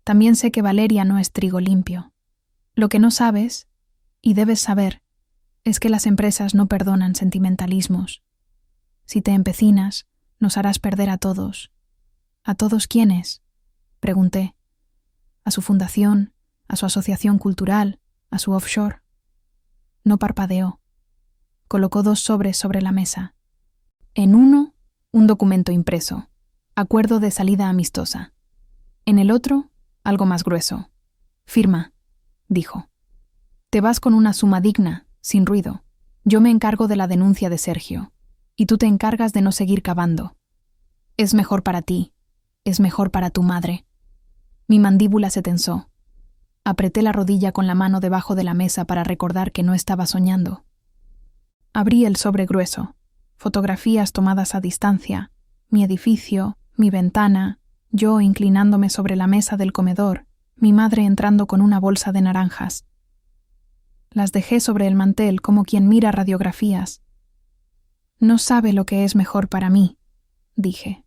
También sé que Valeria no es trigo limpio. Lo que no sabes, y debes saber, es que las empresas no perdonan sentimentalismos. Si te empecinas, nos harás perder a todos. ¿A todos quiénes? Pregunté. ¿A su fundación, a su asociación cultural, a su offshore? No parpadeó. Colocó 2 sobres sobre la mesa. En uno, un documento impreso, acuerdo de salida amistosa. En el otro, algo más grueso. Firma, dijo. Te vas con una suma digna, sin ruido. Yo me encargo de la denuncia de Sergio, y tú te encargas de no seguir cavando. Es mejor para ti, es mejor para tu madre. Mi mandíbula se tensó. Apreté la rodilla con la mano debajo de la mesa para recordar que no estaba soñando. Abrí el sobre grueso, fotografías tomadas a distancia, mi edificio, mi ventana, yo inclinándome sobre la mesa del comedor, mi madre entrando con una bolsa de naranjas. Las dejé sobre el mantel como quien mira radiografías. No sabe lo que es mejor para mí, dije.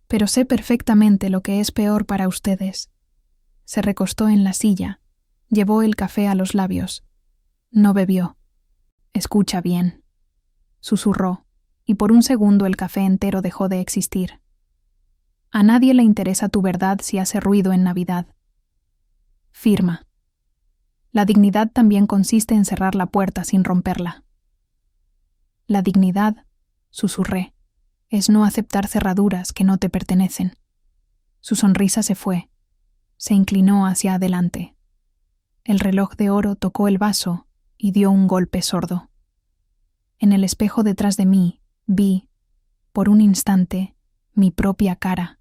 Pero sé perfectamente lo que es peor para ustedes. Se recostó en la silla, llevó el café a los labios. No bebió. Escucha bien, susurró, y por un segundo el café entero dejó de existir. A nadie le interesa tu verdad si hace ruido en Navidad. Firma. La dignidad también consiste en cerrar la puerta sin romperla. La dignidad, susurré, es no aceptar cerraduras que no te pertenecen. Su sonrisa se fue. Se inclinó hacia adelante. El reloj de oro tocó el vaso y dio un golpe sordo. En el espejo detrás de mí vi, por un instante, mi propia cara.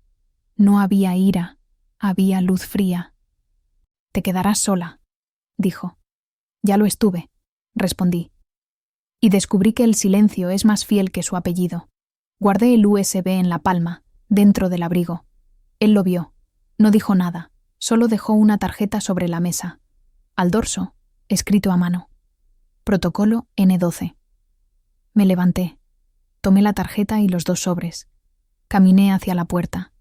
No había ira, había luz fría. Te quedarás sola, dijo. Ya lo estuve, respondí. Y descubrí que el silencio es más fiel que su apellido. Guardé el USB en la palma, dentro del abrigo. Él lo vio. No dijo nada. Solo dejó una tarjeta sobre la mesa. Al dorso, escrito a mano. Protocolo N12. Me levanté. Tomé la tarjeta y los 2 sobres. Caminé hacia la puerta.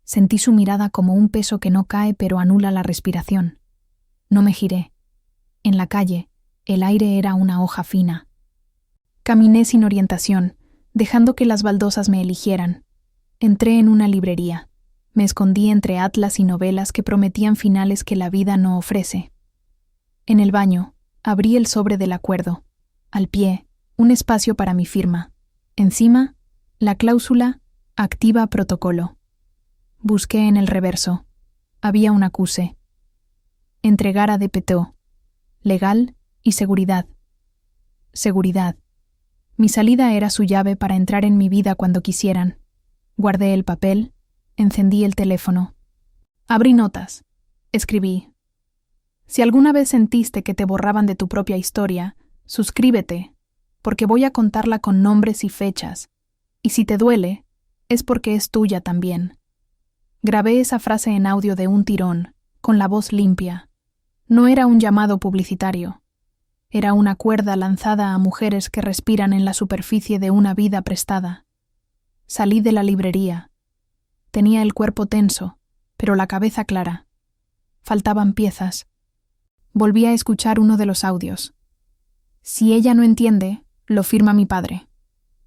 Sentí su mirada como un peso que no cae pero anula la respiración. No me giré. En la calle, el aire era una hoja fina. Caminé sin orientación, dejando que las baldosas me eligieran. Entré en una librería. Me escondí entre atlas y novelas que prometían finales que la vida no ofrece. En el baño, abrí el sobre del acuerdo. Al pie, un espacio para mi firma. Encima, la cláusula «Activa protocolo». Busqué en el reverso. Había un acuse. Entregar a Depetó. Legal y seguridad. Seguridad. Mi salida era su llave para entrar en mi vida cuando quisieran. Guardé el papel. Encendí el teléfono. Abrí notas. Escribí. Si alguna vez sentiste que te borraban de tu propia historia, suscríbete, porque voy a contarla con nombres y fechas. Y si te duele, es porque es tuya también. Grabé esa frase en audio de un tirón, con la voz limpia. No era un llamado publicitario. Era una cuerda lanzada a mujeres que respiran en la superficie de una vida prestada. Salí de la librería. Tenía el cuerpo tenso, pero la cabeza clara. Faltaban piezas. Volví a escuchar uno de los audios. Si ella no entiende, lo firma mi padre.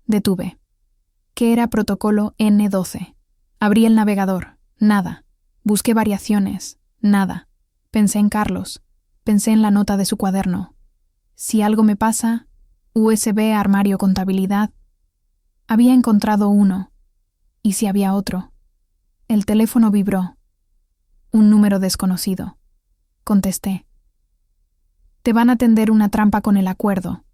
Detuve. ¿Qué era protocolo N12? Abrí el navegador. Nada. Busqué variaciones. Nada. Pensé en Carlos. Pensé en la nota de su cuaderno. Si algo me pasa, USB armario contabilidad. Había encontrado uno. ¿Y si había otro? El teléfono vibró. Un número desconocido. Contesté. Te van a tender una trampa con el acuerdo,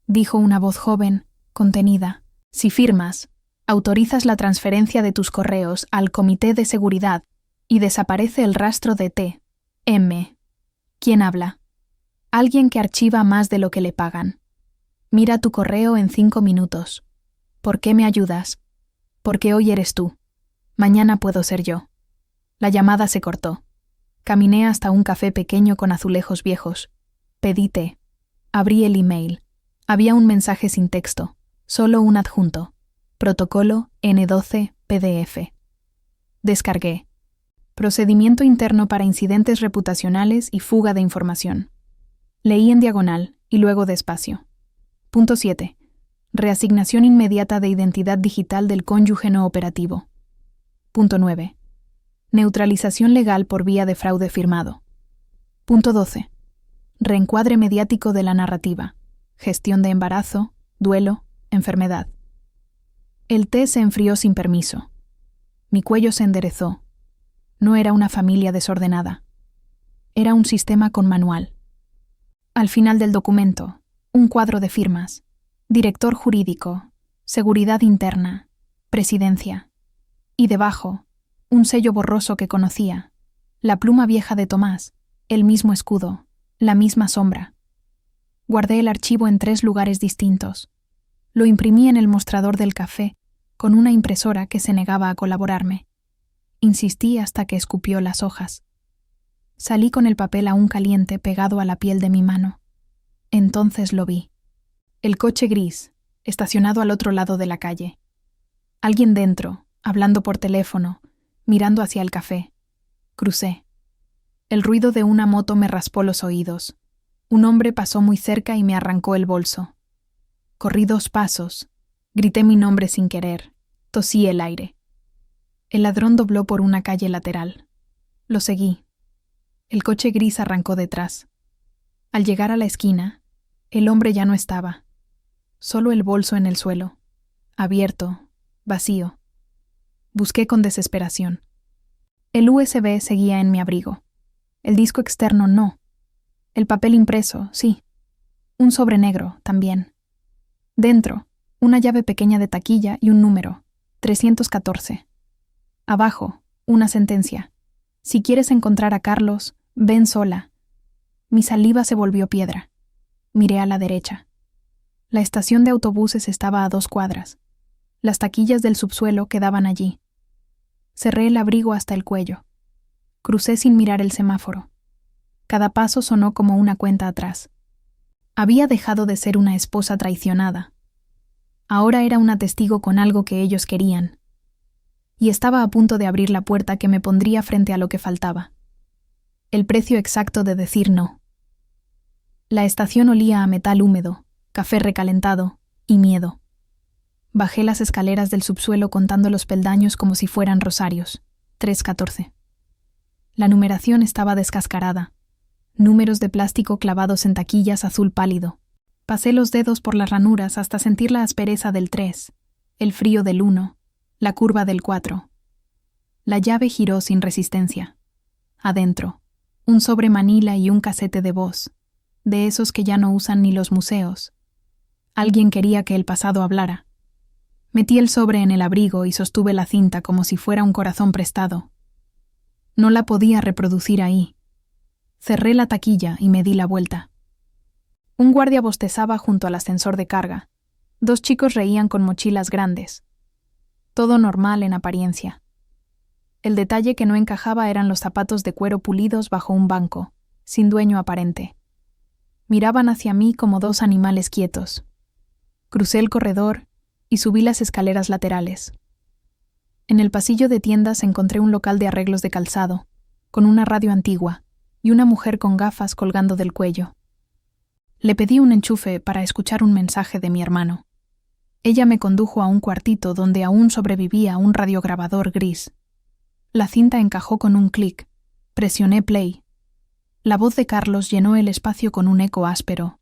dijo una voz joven, contenida. Si firmas, autorizas la transferencia de tus correos al Comité de Seguridad y desaparece el rastro de T. M. ¿Quién habla? Alguien que archiva más de lo que le pagan. Mira tu correo en 5 minutos. ¿Por qué me ayudas? Porque hoy eres tú. Mañana puedo ser yo. La llamada se cortó. Caminé hasta un café pequeño con azulejos viejos. Pedí té. Abrí el email. Había un mensaje sin texto, solo un adjunto. Protocolo N12 PDF. Descargué. Procedimiento interno para incidentes reputacionales y fuga de información. Leí en diagonal y luego despacio. Punto 7. Reasignación inmediata de identidad digital del cónyuge no operativo. Punto 9. Neutralización legal por vía de fraude firmado. Punto 12. Reencuadre mediático de la narrativa. Gestión de embarazo, duelo, enfermedad. El té se enfrió sin permiso. Mi cuello se enderezó. No era una familia desordenada. Era un sistema con manual. Al final del documento, un cuadro de firmas. Director jurídico, seguridad interna, presidencia. Y debajo, un sello borroso que conocía. La pluma vieja de Tomás, el mismo escudo, la misma sombra. Guardé el archivo en 3 lugares distintos. Lo imprimí en el mostrador del café, con una impresora que se negaba a colaborarme. Insistí hasta que escupió las hojas. Salí con el papel aún caliente pegado a la piel de mi mano. Entonces lo vi. El coche gris, estacionado al otro lado de la calle. Alguien dentro, hablando por teléfono, mirando hacia el café. Crucé. El ruido de una moto me raspó los oídos. Un hombre pasó muy cerca y me arrancó el bolso. Corrí 2 pasos. Grité mi nombre sin querer. Tosí el aire. El ladrón dobló por una calle lateral. Lo seguí. El coche gris arrancó detrás. Al llegar a la esquina, el hombre ya no estaba. Solo el bolso en el suelo. Abierto, vacío. Busqué con desesperación. El USB seguía en mi abrigo. El disco externo no. El papel impreso, sí. Un sobre negro, también. Dentro, una llave pequeña de taquilla y un número, 314. Abajo, una sentencia. Si quieres encontrar a Carlos, ven sola. Mi saliva se volvió piedra. Miré a la derecha. La estación de autobuses estaba a 2 cuadras. Las taquillas del subsuelo quedaban allí. Cerré el abrigo hasta el cuello. Crucé sin mirar el semáforo. Cada paso sonó como una cuenta atrás. Había dejado de ser una esposa traicionada. Ahora era una testigo con algo que ellos querían. Y estaba a punto de abrir la puerta que me pondría frente a lo que faltaba. El precio exacto de decir no. La estación olía a metal húmedo, café recalentado y miedo. Bajé las escaleras del subsuelo contando los peldaños como si fueran rosarios. 314. La numeración estaba descascarada. Números de plástico clavados en taquillas azul pálido. Pasé los dedos por las ranuras hasta sentir la aspereza del 3, el frío del 1, la curva del 4. La llave giró sin resistencia. Adentro, un sobre manila y un casete de voz, de esos que ya no usan ni los museos. Alguien quería que el pasado hablara. Metí el sobre en el abrigo y sostuve la cinta como si fuera un corazón prestado. No la podía reproducir ahí. Cerré la taquilla y me di la vuelta. Un guardia bostezaba junto al ascensor de carga. 2 chicos reían con mochilas grandes. Todo normal en apariencia. El detalle que no encajaba eran los zapatos de cuero pulidos bajo un banco, sin dueño aparente. Miraban hacia mí como 2 animales quietos. Crucé el corredor y subí las escaleras laterales. En el pasillo de tiendas encontré un local de arreglos de calzado, con una radio antigua y una mujer con gafas colgando del cuello. Le pedí un enchufe para escuchar un mensaje de mi hermano. Ella me condujo a un cuartito donde aún sobrevivía un radiograbador gris. La cinta encajó con un clic. Presioné play. La voz de Carlos llenó el espacio con un eco áspero.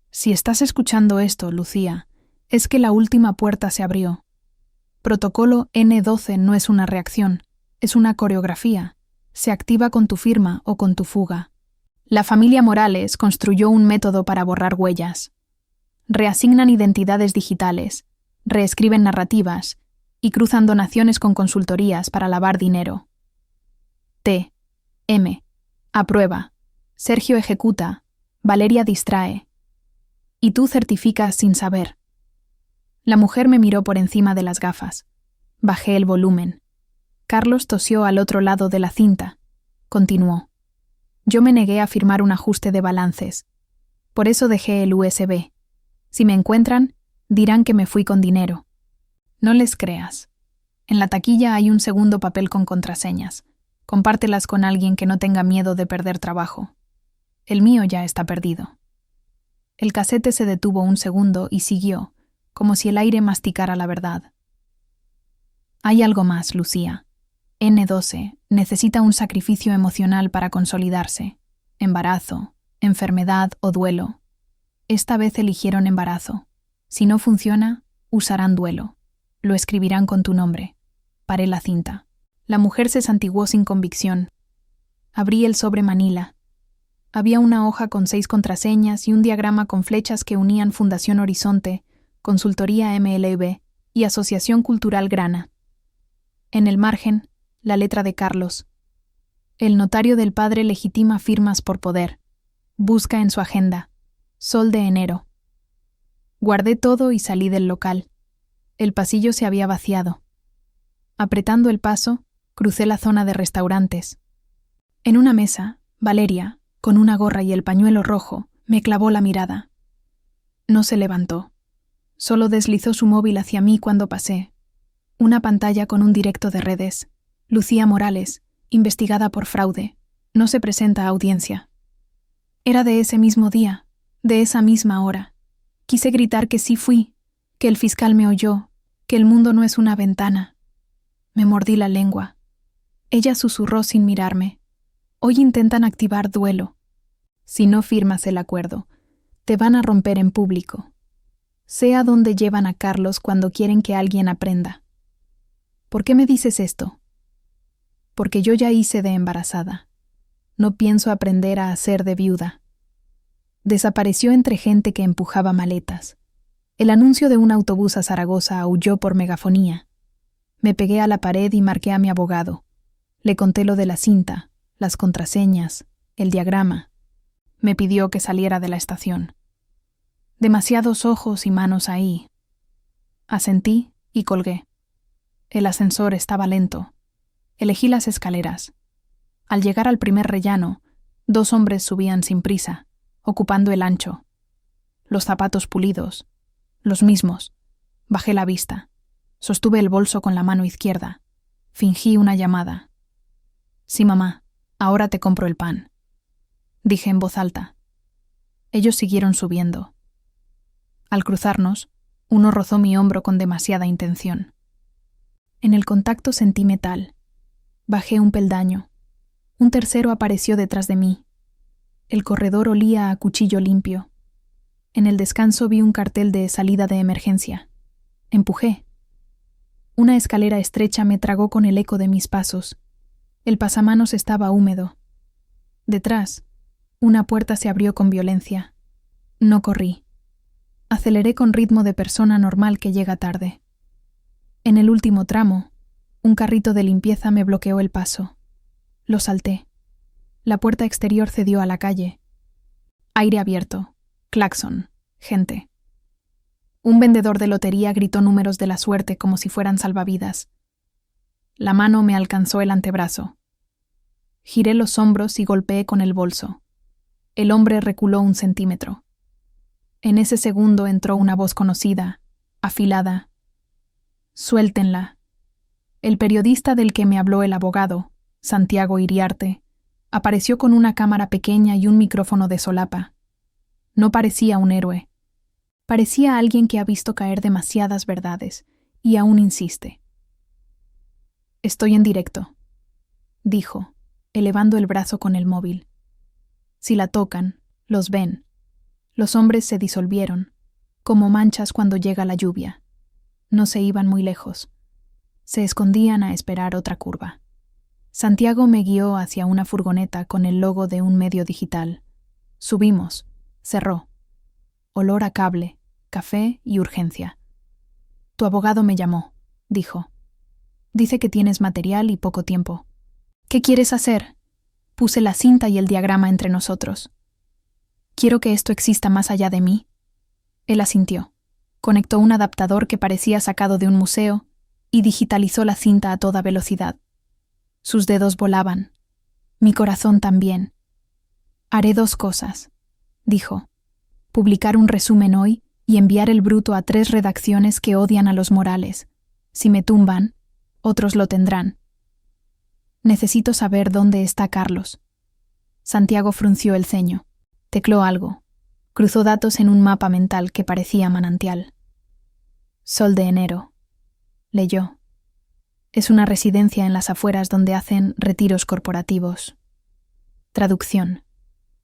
Si estás escuchando esto, Lucía, es que la última puerta se abrió. Protocolo N12 no es una reacción, es una coreografía. Se activa con tu firma o con tu fuga. La familia Morales construyó un método para borrar huellas. Reasignan identidades digitales, reescriben narrativas y cruzan donaciones con consultorías para lavar dinero. T. M. Aprueba. Sergio ejecuta. Valeria distrae. Y tú certificas sin saber. La mujer me miró por encima de las gafas. Bajé el volumen. Carlos tosió al otro lado de la cinta. Continuó. Yo me negué a firmar un ajuste de balances. Por eso dejé el USB. Si me encuentran, dirán que me fui con dinero. No les creas. En la taquilla hay un segundo papel con contraseñas. Compártelas con alguien que no tenga miedo de perder trabajo. El mío ya está perdido. El casete se detuvo un segundo y siguió, como si el aire masticara la verdad. Hay algo más, Lucía. N12 necesita un sacrificio emocional para consolidarse. Embarazo, enfermedad o duelo. Esta vez eligieron embarazo. Si no funciona, usarán duelo. Lo escribirán con tu nombre. Paré la cinta. La mujer se santiguó sin convicción. Abrí el sobre manila. Había una hoja con 6 contraseñas y un diagrama con flechas que unían Fundación Horizonte, Consultoría MLB y Asociación Cultural Grana. En el margen, la letra de Carlos. El notario del padre legitima firmas por poder. Busca en su agenda. Sol de enero. Guardé todo y salí del local. El pasillo se había vaciado. Apretando el paso, crucé la zona de restaurantes. En una mesa, Valeria, con una gorra y el pañuelo rojo, me clavó la mirada. No se levantó. Solo deslizó su móvil hacia mí cuando pasé. Una pantalla con un directo de redes. Lucía Morales, investigada por fraude. No se presenta a audiencia. Era de ese mismo día, de esa misma hora. Quise gritar que sí fui, que el fiscal me oyó, que el mundo no es una ventana. Me mordí la lengua. Ella susurró sin mirarme. Hoy intentan activar duelo. Si no firmas el acuerdo, te van a romper en público. Sé a dónde llevan a Carlos cuando quieren que alguien aprenda. ¿Por qué me dices esto? Porque yo ya hice de embarazada. No pienso aprender a hacer de viuda. Desapareció entre gente que empujaba maletas. El anuncio de un autobús a Zaragoza aulló por megafonía. Me pegué a la pared y marqué a mi abogado. Le conté lo de la cinta, las contraseñas, el diagrama. Me pidió que saliera de la estación. Demasiados ojos y manos ahí. Asentí y colgué. El ascensor estaba lento. Elegí las escaleras. Al llegar al primer rellano, 2 hombres subían sin prisa, ocupando el ancho. Los zapatos pulidos, los mismos. Bajé la vista. Sostuve el bolso con la mano izquierda. Fingí una llamada. Sí, mamá, ahora te compro el pan. Dije en voz alta. Ellos siguieron subiendo. Al cruzarnos, uno rozó mi hombro con demasiada intención. En el contacto sentí metal. Bajé un peldaño. Un tercero apareció detrás de mí. El corredor olía a cuchillo limpio. En el descanso vi un cartel de salida de emergencia. Empujé. Una escalera estrecha me tragó con el eco de mis pasos. El pasamanos estaba húmedo. Detrás, una puerta se abrió con violencia. No corrí. Aceleré con ritmo de persona normal que llega tarde. En el último tramo, un carrito de limpieza me bloqueó el paso. Lo salté. La puerta exterior cedió a la calle. Aire abierto. Claxon. Gente. Un vendedor de lotería gritó números de la suerte como si fueran salvavidas. La mano me alcanzó el antebrazo. Giré los hombros y golpeé con el bolso. El hombre reculó 1 centímetro. En ese segundo entró una voz conocida, afilada. «Suéltenla». El periodista del que me habló el abogado, Santiago Iriarte, apareció con una cámara pequeña y un micrófono de solapa. No parecía un héroe. Parecía alguien que ha visto caer demasiadas verdades y aún insiste. «Estoy en directo», dijo, elevando el brazo con el móvil. Si la tocan, los ven. Los hombres se disolvieron, como manchas cuando llega la lluvia. No se iban muy lejos. Se escondían a esperar otra curva. Santiago me guió hacia una furgoneta con el logo de un medio digital. Subimos. Cerró. Olor a cable, café y urgencia. «Tu abogado me llamó», dijo. «Dice que tienes material y poco tiempo». «¿Qué quieres hacer?» Puse la cinta y el diagrama entre nosotros. «Quiero que esto exista más allá de mí». Él asintió. Conectó un adaptador que parecía sacado de un museo y digitalizó la cinta a toda velocidad. Sus dedos volaban. Mi corazón también. «Haré 2 cosas», dijo. «Publicar un resumen hoy y enviar el bruto a 3 redacciones que odian a los Morales. Si me tumban, otros lo tendrán. Necesito saber dónde está Carlos». Santiago frunció el ceño. Tecló algo. Cruzó datos en un mapa mental que parecía manantial. «Sol de Enero», leyó. «Es una residencia en las afueras donde hacen retiros corporativos». Traducción.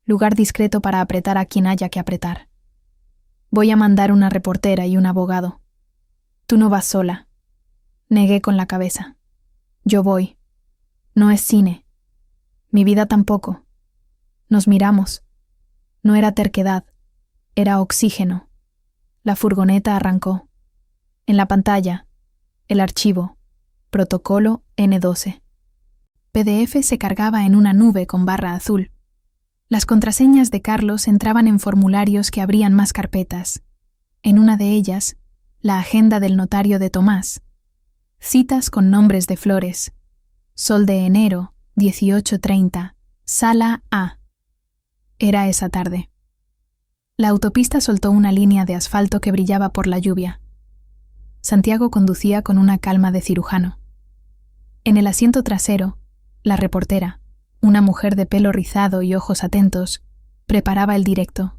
Lugar discreto para apretar a quien haya que apretar. «Voy a mandar una reportera y un abogado». «Tú no vas sola». Negué con la cabeza. «Yo voy. No es cine. Mi vida tampoco». Nos miramos. No era terquedad, era oxígeno. La furgoneta arrancó. En la pantalla, el archivo, protocolo N12. PDF se cargaba en una nube con barra azul. Las contraseñas de Carlos entraban en formularios que abrían más carpetas. En una de ellas, la agenda del notario de Tomás. Citas con nombres de flores. Sol de Enero, 18:30, Sala A. Era esa tarde. La autopista soltó una línea de asfalto que brillaba por la lluvia. Santiago conducía con una calma de cirujano. En el asiento trasero, la reportera, una mujer de pelo rizado y ojos atentos, preparaba el directo.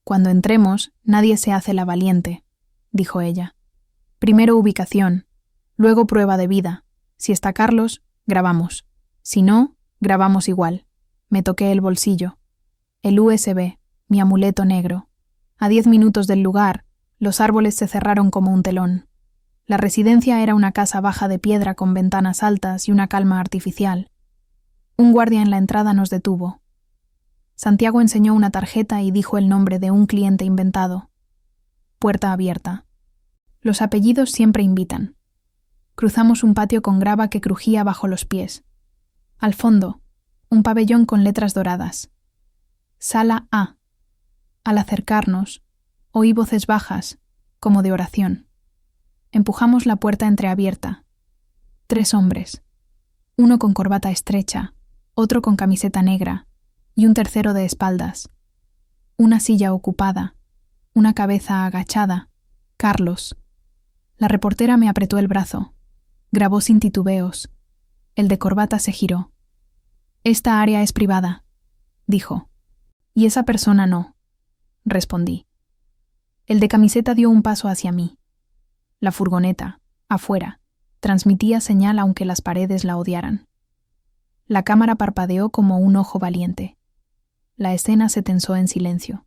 «Cuando entremos, nadie se hace la valiente», dijo ella. «Primero ubicación, luego prueba de vida. Si está Carlos, grabamos. Si no, grabamos igual». Me toqué el bolsillo. El USB, mi amuleto negro. A 10 minutos del lugar, los árboles se cerraron como un telón. La residencia era una casa baja de piedra con ventanas altas y una calma artificial. Un guardia en la entrada nos detuvo. Santiago enseñó una tarjeta y dijo el nombre de un cliente inventado. Puerta abierta. Los apellidos siempre invitan. Cruzamos un patio con grava que crujía bajo los pies. Al fondo, un pabellón con letras doradas. Sala A. Al acercarnos, oí voces bajas, como de oración. Empujamos la puerta entreabierta. 3 hombres. Uno con corbata estrecha, otro con camiseta negra, y un tercero de espaldas. Una silla ocupada, una cabeza agachada. Carlos. La reportera me apretó el brazo. Grabó sin titubeos. El de corbata se giró. «Esta área es privada», dijo. «Y esa persona no», respondí. El de camiseta dio un paso hacia mí. La furgoneta, afuera, transmitía señal aunque las paredes la odiaran. La cámara parpadeó como un ojo valiente. La escena se tensó en silencio.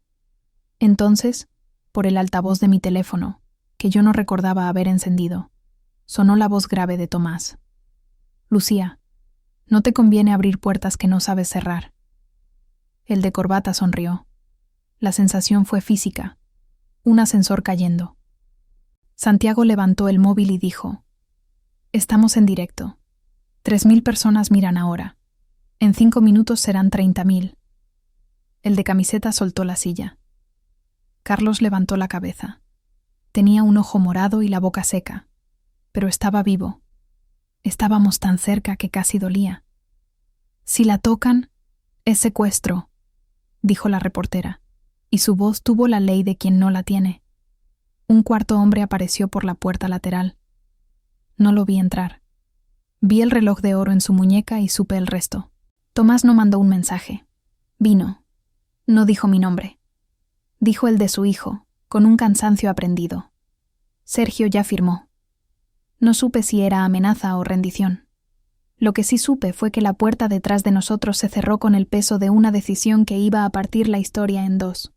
Entonces, por el altavoz de mi teléfono, que yo no recordaba haber encendido, sonó la voz grave de Tomás. «Lucía, no te conviene abrir puertas que no sabes cerrar». El de corbata sonrió. La sensación fue física, un ascensor cayendo. Santiago levantó el móvil y dijo: «Estamos en directo. 3.000 personas miran ahora. En 5 minutos serán 30.000. El de camiseta soltó la silla. Carlos levantó la cabeza. Tenía un ojo morado y la boca seca, pero estaba vivo. Estábamos tan cerca que casi dolía. «Si la tocan, es secuestro», dijo la reportera, y su voz tuvo la ley de quien no la tiene. Un cuarto hombre apareció por la puerta lateral. No lo vi entrar. Vi el reloj de oro en su muñeca y supe el resto. Tomás no mandó un mensaje. Vino. No dijo mi nombre. dijo el de su hijo, con un cansancio aprendido. Sergio ya firmó. No supe si era amenaza o rendición. Lo que sí supe fue que la puerta detrás de nosotros se cerró con el peso de una decisión que iba a partir la historia en dos.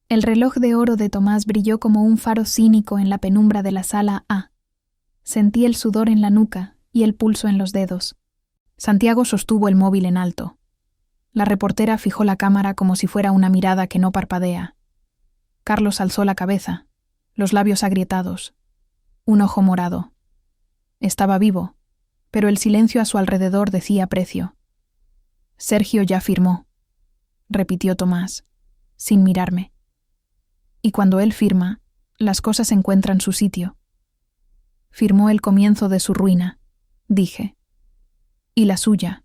El reloj de oro de Tomás brilló como un faro cínico en la penumbra de la sala A. Sentí el sudor en la nuca y el pulso en los dedos. Santiago sostuvo el móvil en alto. La reportera fijó la cámara como si fuera una mirada que no parpadea. Carlos alzó la cabeza, los labios agrietados, un ojo morado. Estaba vivo, pero el silencio a su alrededor decía precio. Sergio ya firmó, repitió Tomás, sin mirarme. Y cuando él firma, las cosas encuentran su sitio. Firmó el comienzo de su ruina, dije. Y la suya.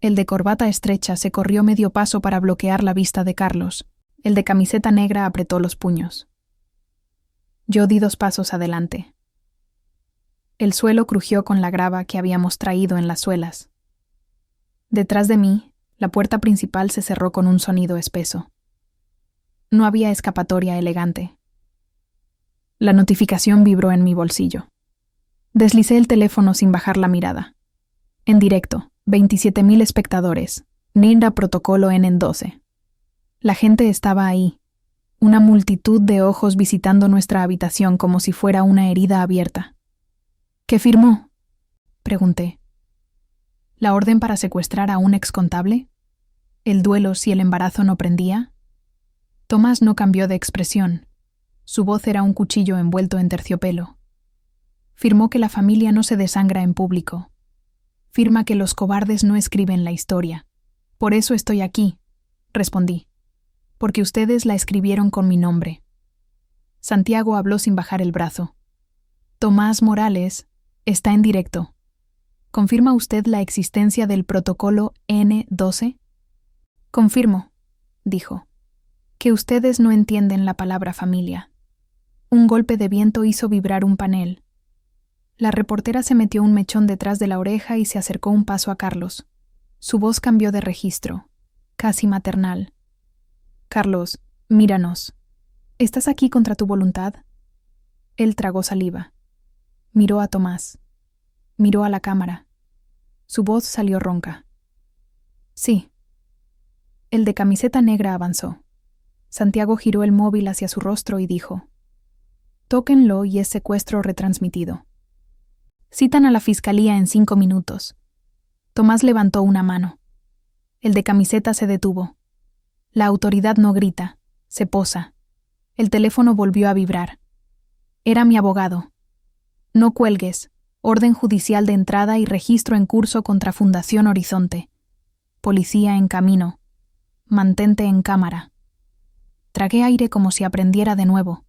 El de corbata estrecha se corrió medio paso para bloquear la vista de Carlos. El de camiseta negra apretó los puños. Yo di 2 pasos adelante. El suelo crujió con la grava que habíamos traído en las suelas. Detrás de mí, la puerta principal se cerró con un sonido espeso. No había escapatoria elegante. La notificación vibró en mi bolsillo. Deslicé el teléfono sin bajar la mirada. En directo, 27.000 espectadores. Ninra Protocolo N12. La gente estaba ahí. Una multitud de ojos visitando nuestra habitación como si fuera una herida abierta. ¿Qué firmó?, pregunté. ¿La orden para secuestrar a un excontable? ¿El duelo si el embarazo no prendía? Tomás no cambió de expresión. Su voz era un cuchillo envuelto en terciopelo. Firmó que la familia no se desangra en público. Firma que los cobardes no escriben la historia. Por eso estoy aquí, respondí. Porque ustedes la escribieron con mi nombre. Santiago habló sin bajar el brazo. Tomás Morales está en directo. ¿Confirma usted la existencia del protocolo N12? Confirmo, dijo. Que ustedes no entienden la palabra familia. Un golpe de viento hizo vibrar un panel. La reportera se metió un mechón detrás de la oreja y se acercó un paso a Carlos. Su voz cambió de registro, casi maternal. Carlos, míranos. ¿Estás aquí contra tu voluntad? Él tragó saliva. Miró a Tomás. Miró a la cámara. Su voz salió ronca. Sí. El de camiseta negra avanzó. Santiago giró el móvil hacia su rostro y dijo: Tóquenlo y es secuestro retransmitido. Citan a la fiscalía en 5 minutos. Tomás levantó una mano. El de camiseta se detuvo. La autoridad no grita, se posa. El teléfono volvió a vibrar. Era mi abogado. No cuelgues. Orden judicial de entrada y registro en curso contra Fundación Horizonte. Policía en camino. Mantente en cámara. Tragué aire como si aprendiera de nuevo.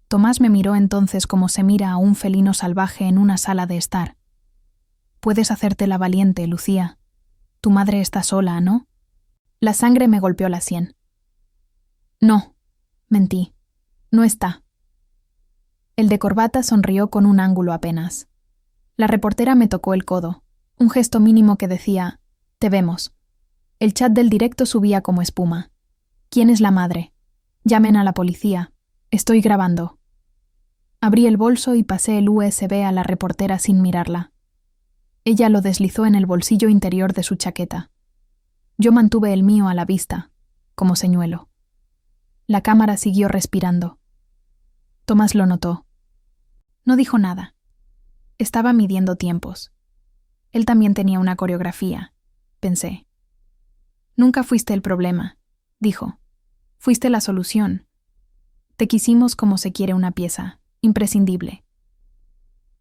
Tomás me miró entonces como se mira a un felino salvaje en una sala de estar. Puedes hacerte la valiente, Lucía. Tu madre está sola, ¿no? La sangre me golpeó la sien. No, mentí. No está. El de corbata sonrió con un ángulo apenas. La reportera me tocó el codo, un gesto mínimo que decía: te vemos. El chat del directo subía como espuma. ¿Quién es la madre? Llamen a la policía. Estoy grabando. Abrí el bolso y pasé el USB a la reportera sin mirarla. Ella lo deslizó en el bolsillo interior de su chaqueta. Yo mantuve el mío a la vista, como señuelo. La cámara siguió respirando. Tomás lo notó. No dijo nada. Estaba midiendo tiempos. Él también tenía una coreografía, pensé. Nunca fuiste el problema, dijo. Fuiste la solución. Te quisimos como se quiere una pieza, imprescindible.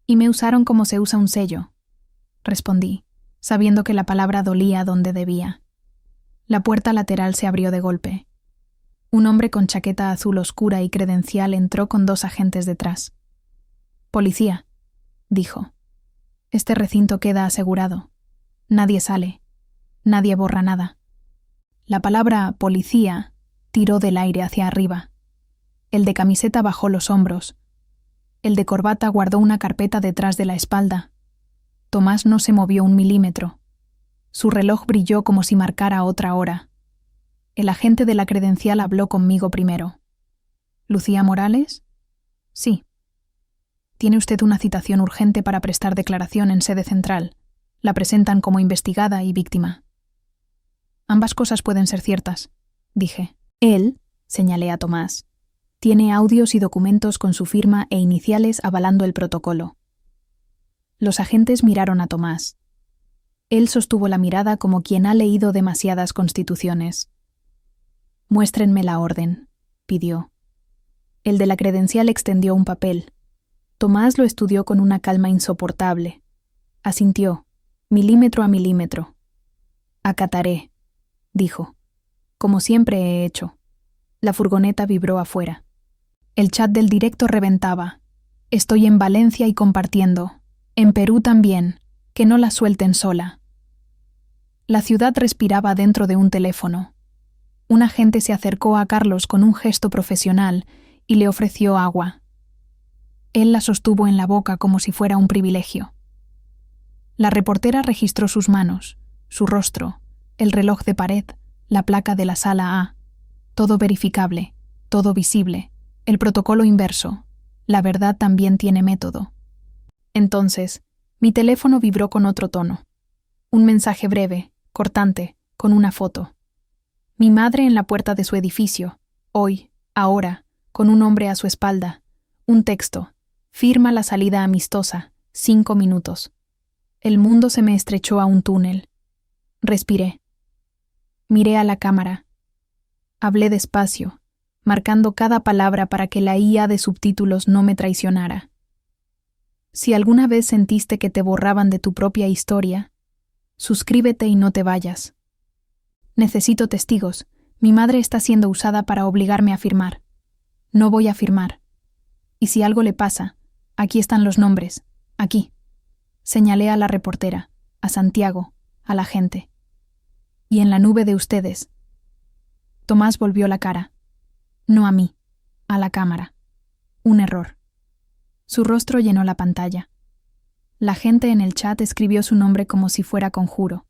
Y me usaron como se usa un sello, respondí, sabiendo que la palabra dolía donde debía. La puerta lateral se abrió de golpe. Un hombre con chaqueta azul oscura y credencial entró con 2 agentes detrás. Policía, dijo. Este recinto queda asegurado. Nadie sale. Nadie borra nada. La palabra policía tiró del aire hacia arriba. El de camiseta bajó los hombros. El de corbata guardó una carpeta detrás de la espalda. Tomás no se movió 1 milímetro. Su reloj brilló como si marcara otra hora. El agente de la credencial habló conmigo primero. ¿Lucía Morales? Sí. Tiene usted una citación urgente para prestar declaración en sede central. La presentan como investigada y víctima. Ambas cosas pueden ser ciertas, dije. Él, señalé a Tomás, tiene audios y documentos con su firma e iniciales avalando el protocolo. Los agentes miraron a Tomás. Él sostuvo la mirada como quien ha leído demasiadas constituciones. «Muéstrenme la orden», pidió. El de la credencial extendió un papel. Tomás lo estudió con una calma insoportable. Asintió, milímetro a milímetro. «Acataré», dijo, «como siempre he hecho». La furgoneta vibró afuera. El chat del directo reventaba. «Estoy en Valencia y compartiendo. En Perú también. Que no la suelten sola». La ciudad respiraba dentro de un teléfono. Un agente se acercó a Carlos con un gesto profesional y le ofreció agua. Él la sostuvo en la boca como si fuera un privilegio. La reportera registró sus manos, su rostro, el reloj de pared, la placa de la sala A. Todo verificable, todo visible, el protocolo inverso. La verdad también tiene método. Entonces, mi teléfono vibró con otro tono. Un mensaje breve, cortante, con una foto. Mi madre en la puerta de su edificio, hoy, ahora, con un hombre a su espalda. Un texto. Firma la salida amistosa. 5 minutos. El mundo se me estrechó a un túnel. Respiré. Miré a la cámara. Hablé despacio, marcando cada palabra para que la IA de subtítulos no me traicionara. Si alguna vez sentiste que te borraban de tu propia historia, suscríbete y no te vayas. Necesito testigos. Mi madre está siendo usada para obligarme a firmar. No voy a firmar. Y si algo le pasa, aquí están los nombres. Aquí. Señalé a la reportera, a Santiago, a la gente. Y en la nube de ustedes. Tomás volvió la cara. No a mí, a la cámara. Un error. Su rostro llenó la pantalla. La gente en el chat escribió su nombre como si fuera conjuro.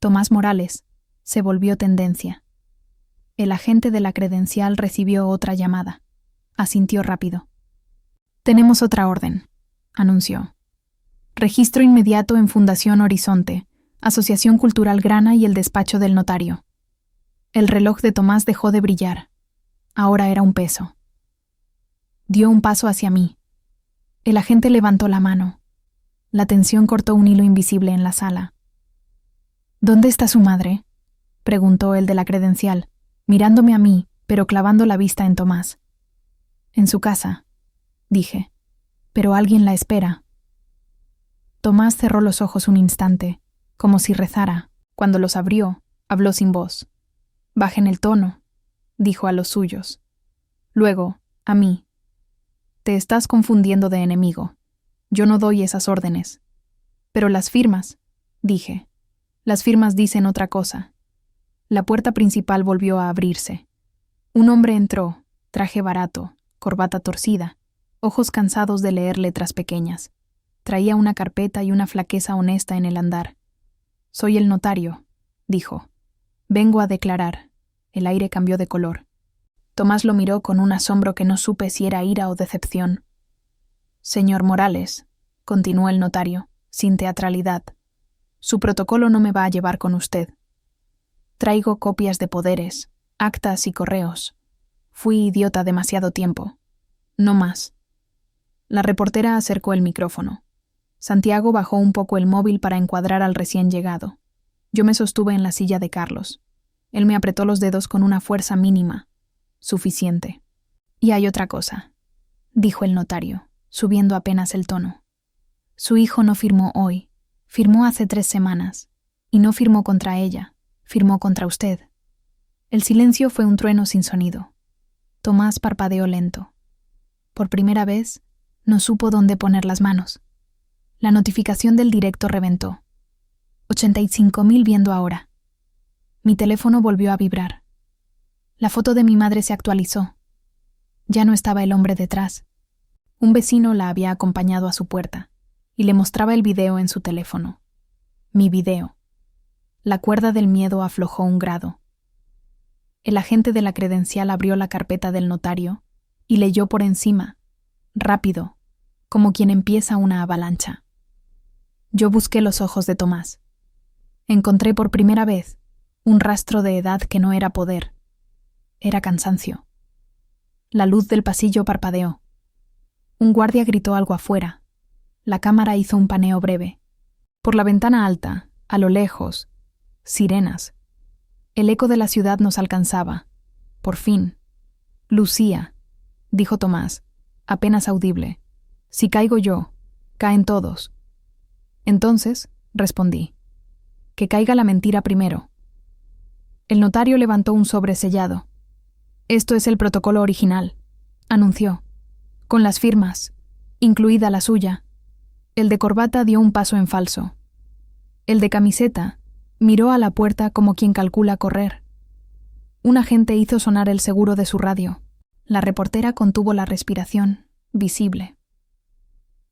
Tomás Morales se volvió tendencia. El agente de la credencial recibió otra llamada. Asintió rápido. «Tenemos otra orden», anunció. «Registro inmediato en Fundación Horizonte, Asociación Cultural Grana y el despacho del notario». El reloj de Tomás dejó de brillar. Ahora era un peso. Dio un paso hacia mí. El agente levantó la mano. La tensión cortó un hilo invisible en la sala. «¿Dónde está su madre?», preguntó el de la credencial, mirándome a mí, pero clavando la vista en Tomás. «En su casa», dije, «pero alguien la espera». Tomás cerró los ojos un instante, como si rezara. Cuando los abrió, habló sin voz. «Bajen el tono», dijo a los suyos. Luego, a mí. «Te estás confundiendo de enemigo. Yo no doy esas órdenes». «Pero las firmas», dije. «Las firmas dicen otra cosa». La puerta principal volvió a abrirse. Un hombre entró, traje barato, corbata torcida, ojos cansados de leer letras pequeñas. Traía una carpeta y una flaqueza honesta en el andar. «Soy el notario», dijo. «Vengo a declarar». El aire cambió de color. Tomás lo miró con un asombro que no supe si era ira o decepción. «Señor Morales», continuó el notario, sin teatralidad, «su protocolo no me va a llevar con usted. Traigo copias de poderes, actas y correos. Fui idiota demasiado tiempo. No más». La reportera acercó el micrófono. Santiago bajó un poco el móvil para encuadrar al recién llegado. Yo me sostuve en la silla de Carlos. Él me apretó los dedos con una fuerza mínima. Suficiente. «Y hay otra cosa», dijo el notario, subiendo apenas el tono. «Su hijo no firmó hoy. Firmó hace 3 semanas. Y no firmó contra ella. Firmó contra usted». El silencio fue un trueno sin sonido. Tomás parpadeó lento. Por primera vez, no supo dónde poner las manos. La notificación del directo reventó. 85.000 viendo ahora. Mi teléfono volvió a vibrar. La foto de mi madre se actualizó. Ya no estaba el hombre detrás. Un vecino la había acompañado a su puerta y le mostraba el video en su teléfono. Mi video. La cuerda del miedo aflojó un grado. El agente de la credencial abrió la carpeta del notario y leyó por encima, rápido, como quien empieza una avalancha. Yo busqué los ojos de Tomás. Encontré por primera vez un rastro de edad que no era poder, era cansancio. La luz del pasillo parpadeó. Un guardia gritó algo afuera. La cámara hizo un paneo breve. Por la ventana alta, a lo lejos, sirenas. El eco de la ciudad nos alcanzaba. Por fin. Lucía, dijo Tomás, apenas audible. Si caigo yo, caen todos. Entonces, respondí. Que caiga la mentira primero. El notario levantó un sobre sellado. Esto es el protocolo original, anunció, con las firmas, incluida la suya. El de corbata dio un paso en falso. El de camiseta miró a la puerta como quien calcula correr. Un agente hizo sonar el seguro de su radio. La reportera contuvo la respiración, visible.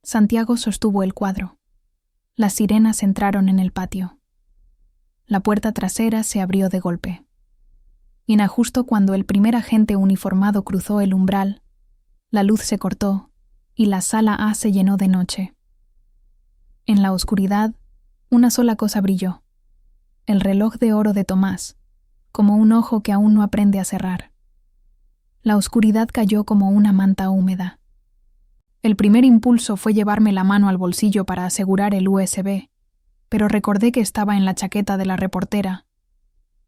Santiago sostuvo el cuadro. Las sirenas entraron en el patio. La puerta trasera se abrió de golpe. Justo cuando el primer agente uniformado cruzó el umbral, la luz se cortó y la sala A se llenó de noche. En la oscuridad, una sola cosa brilló: el reloj de oro de Tomás, como un ojo que aún no aprende a cerrar. La oscuridad cayó como una manta húmeda. El primer impulso fue llevarme la mano al bolsillo para asegurar el USB, pero recordé que estaba en la chaqueta de la reportera.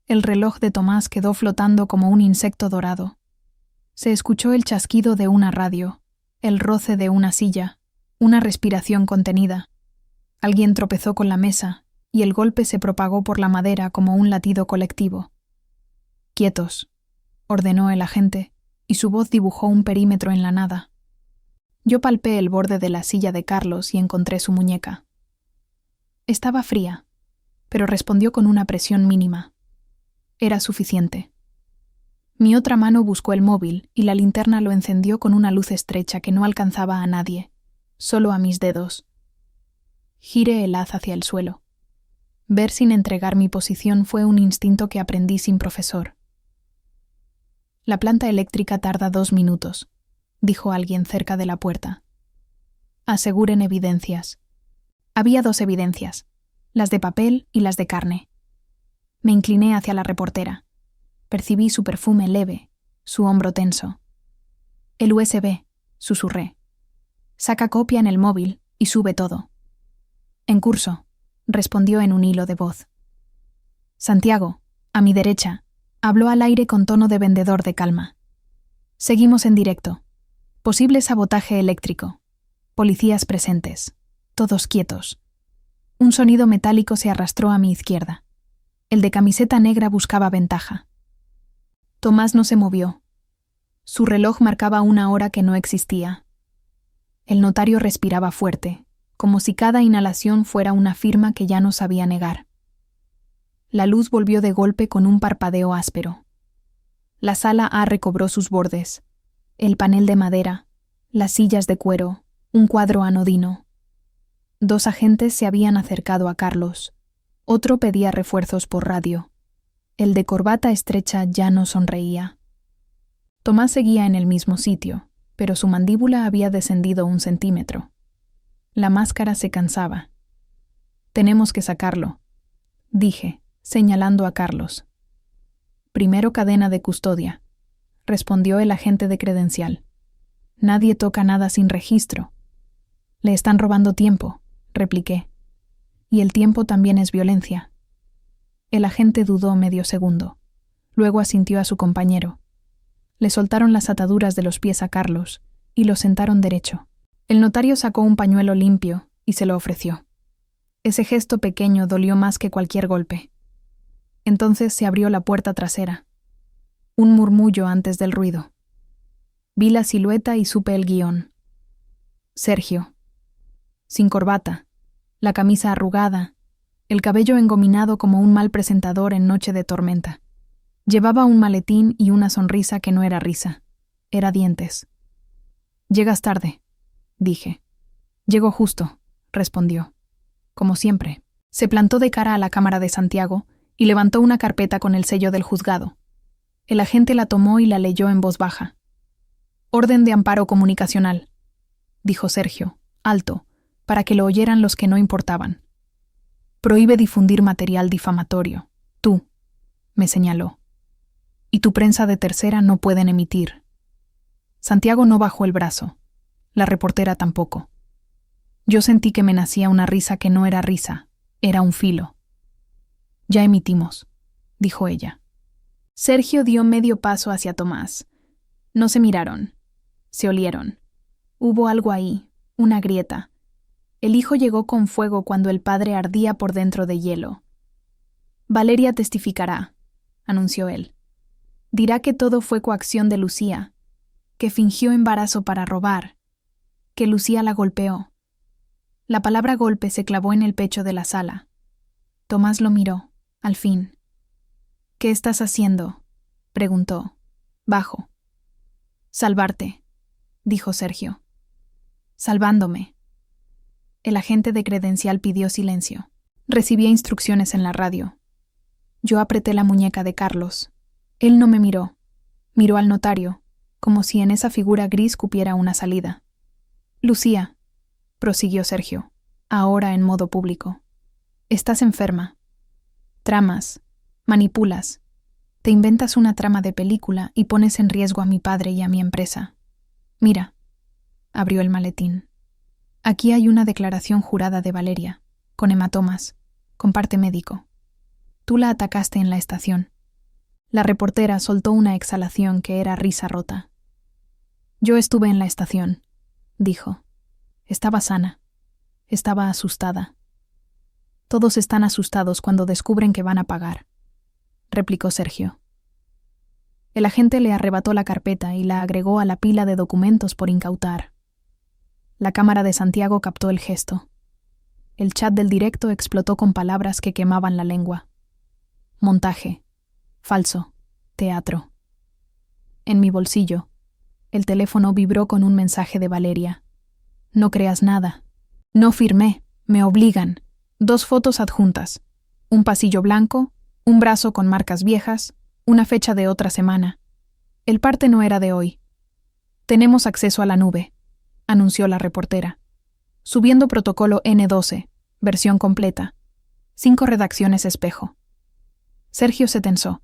El reloj de Tomás quedó flotando como un insecto dorado. Se escuchó el chasquido de una radio, el roce de una silla, una respiración contenida. Alguien tropezó con la mesa y el golpe se propagó por la madera como un latido colectivo. «Quietos», ordenó el agente, y su voz dibujó un perímetro en la nada. Yo palpé el borde de la silla de Carlos y encontré su muñeca. Estaba fría, pero respondió con una presión mínima. Era suficiente. Mi otra mano buscó el móvil y la linterna lo encendió con una luz estrecha que no alcanzaba a nadie, solo a mis dedos. Giré el haz hacia el suelo. Ver sin entregar mi posición fue un instinto que aprendí sin profesor. La planta eléctrica tarda 2 minutos, dijo alguien cerca de la puerta. Aseguren evidencias. Había 2 evidencias, las de papel y las de carne. Me incliné hacia la reportera. Percibí su perfume leve, su hombro tenso. El USB, susurré. Saca copia en el móvil y sube todo. En curso, respondió en un hilo de voz. Santiago, a mi derecha, habló al aire con tono de vendedor de calma. Seguimos en directo. Posible sabotaje eléctrico. Policías presentes. Todos quietos. Un sonido metálico se arrastró a mi izquierda. El de camiseta negra buscaba ventaja. Tomás no se movió. Su reloj marcaba una hora que no existía. El notario respiraba fuerte, como si cada inhalación fuera una firma que ya no sabía negar. La luz volvió de golpe con un parpadeo áspero. La sala A recobró sus bordes, el panel de madera, las sillas de cuero, un cuadro anodino. 2 agentes se habían acercado a Carlos. Otro pedía refuerzos por radio. El de corbata estrecha ya no sonreía. Tomás seguía en el mismo sitio, pero su mandíbula había descendido 1 centímetro. La máscara se cansaba. «Tenemos que sacarlo», dije, señalando a Carlos. «Primero cadena de custodia», respondió el agente de credencial. «Nadie toca nada sin registro». «Le están robando tiempo», repliqué. «Y el tiempo también es violencia». El agente dudó medio segundo. Luego asintió a su compañero. Le soltaron las ataduras de los pies a Carlos y lo sentaron derecho. El notario sacó un pañuelo limpio y se lo ofreció. Ese gesto pequeño dolió más que cualquier golpe. Entonces se abrió la puerta trasera. Un murmullo antes del ruido. Vi la silueta y supe el guión. Sergio. Sin corbata, la camisa arrugada, el cabello engominado como un mal presentador en noche de tormenta. Llevaba un maletín y una sonrisa que no era risa, era dientes. «Llegas tarde», dije. «Llego justo», respondió. Como siempre, se plantó de cara a la cámara de Santiago y levantó una carpeta con el sello del juzgado. El agente la tomó y la leyó en voz baja. Orden de amparo comunicacional, dijo Sergio, alto, para que lo oyeran los que no importaban. Prohíbe difundir material difamatorio. Tú, me señaló. Y tu prensa de tercera no pueden emitir. Santiago no bajó el brazo. La reportera tampoco. Yo sentí que me nacía una risa que no era risa, era un filo. Ya emitimos, dijo ella. Sergio dio medio paso hacia Tomás. No se miraron. Se olieron. Hubo algo ahí, una grieta. El hijo llegó con fuego cuando el padre ardía por dentro de hielo. Valeria testificará, anunció él. Dirá que todo fue coacción de Lucía, que fingió embarazo para robar, que Lucía la golpeó. La palabra golpe se clavó en el pecho de la sala. Tomás lo miró, al fin. ¿Qué estás haciendo?, preguntó, bajo. Salvarte, dijo Sergio. Salvándome. El agente de credencial pidió silencio. Recibía instrucciones en la radio. Yo apreté la muñeca de Carlos. Él no me miró. Miró al notario, como si en esa figura gris cupiera una salida. Lucía, prosiguió Sergio, ahora en modo público. Estás enferma. Tramas, manipulas. Te inventas una trama de película y pones en riesgo a mi padre y a mi empresa. Mira. Abrió el maletín. Aquí hay una declaración jurada de Valeria, con hematomas, con parte médico. Tú la atacaste en la estación. La reportera soltó una exhalación que era risa rota. Yo estuve en la estación, dijo. Estaba sana. Estaba asustada. Todos están asustados cuando descubren que van a pagar, replicó Sergio. El agente le arrebató la carpeta y la agregó a la pila de documentos por incautar. La cámara de Santiago captó el gesto. El chat del directo explotó con palabras que quemaban la lengua. Montaje. Falso. Teatro. En mi bolsillo, el teléfono vibró con un mensaje de Valeria. No creas nada. No firmé. Me obligan. 2 fotos adjuntas. Un pasillo blanco, un brazo con marcas viejas, una fecha de otra semana. El parte no era de hoy. Tenemos acceso a la nube, anunció la reportera. Subiendo protocolo N12, versión completa. 5 redacciones espejo. Sergio se tensó.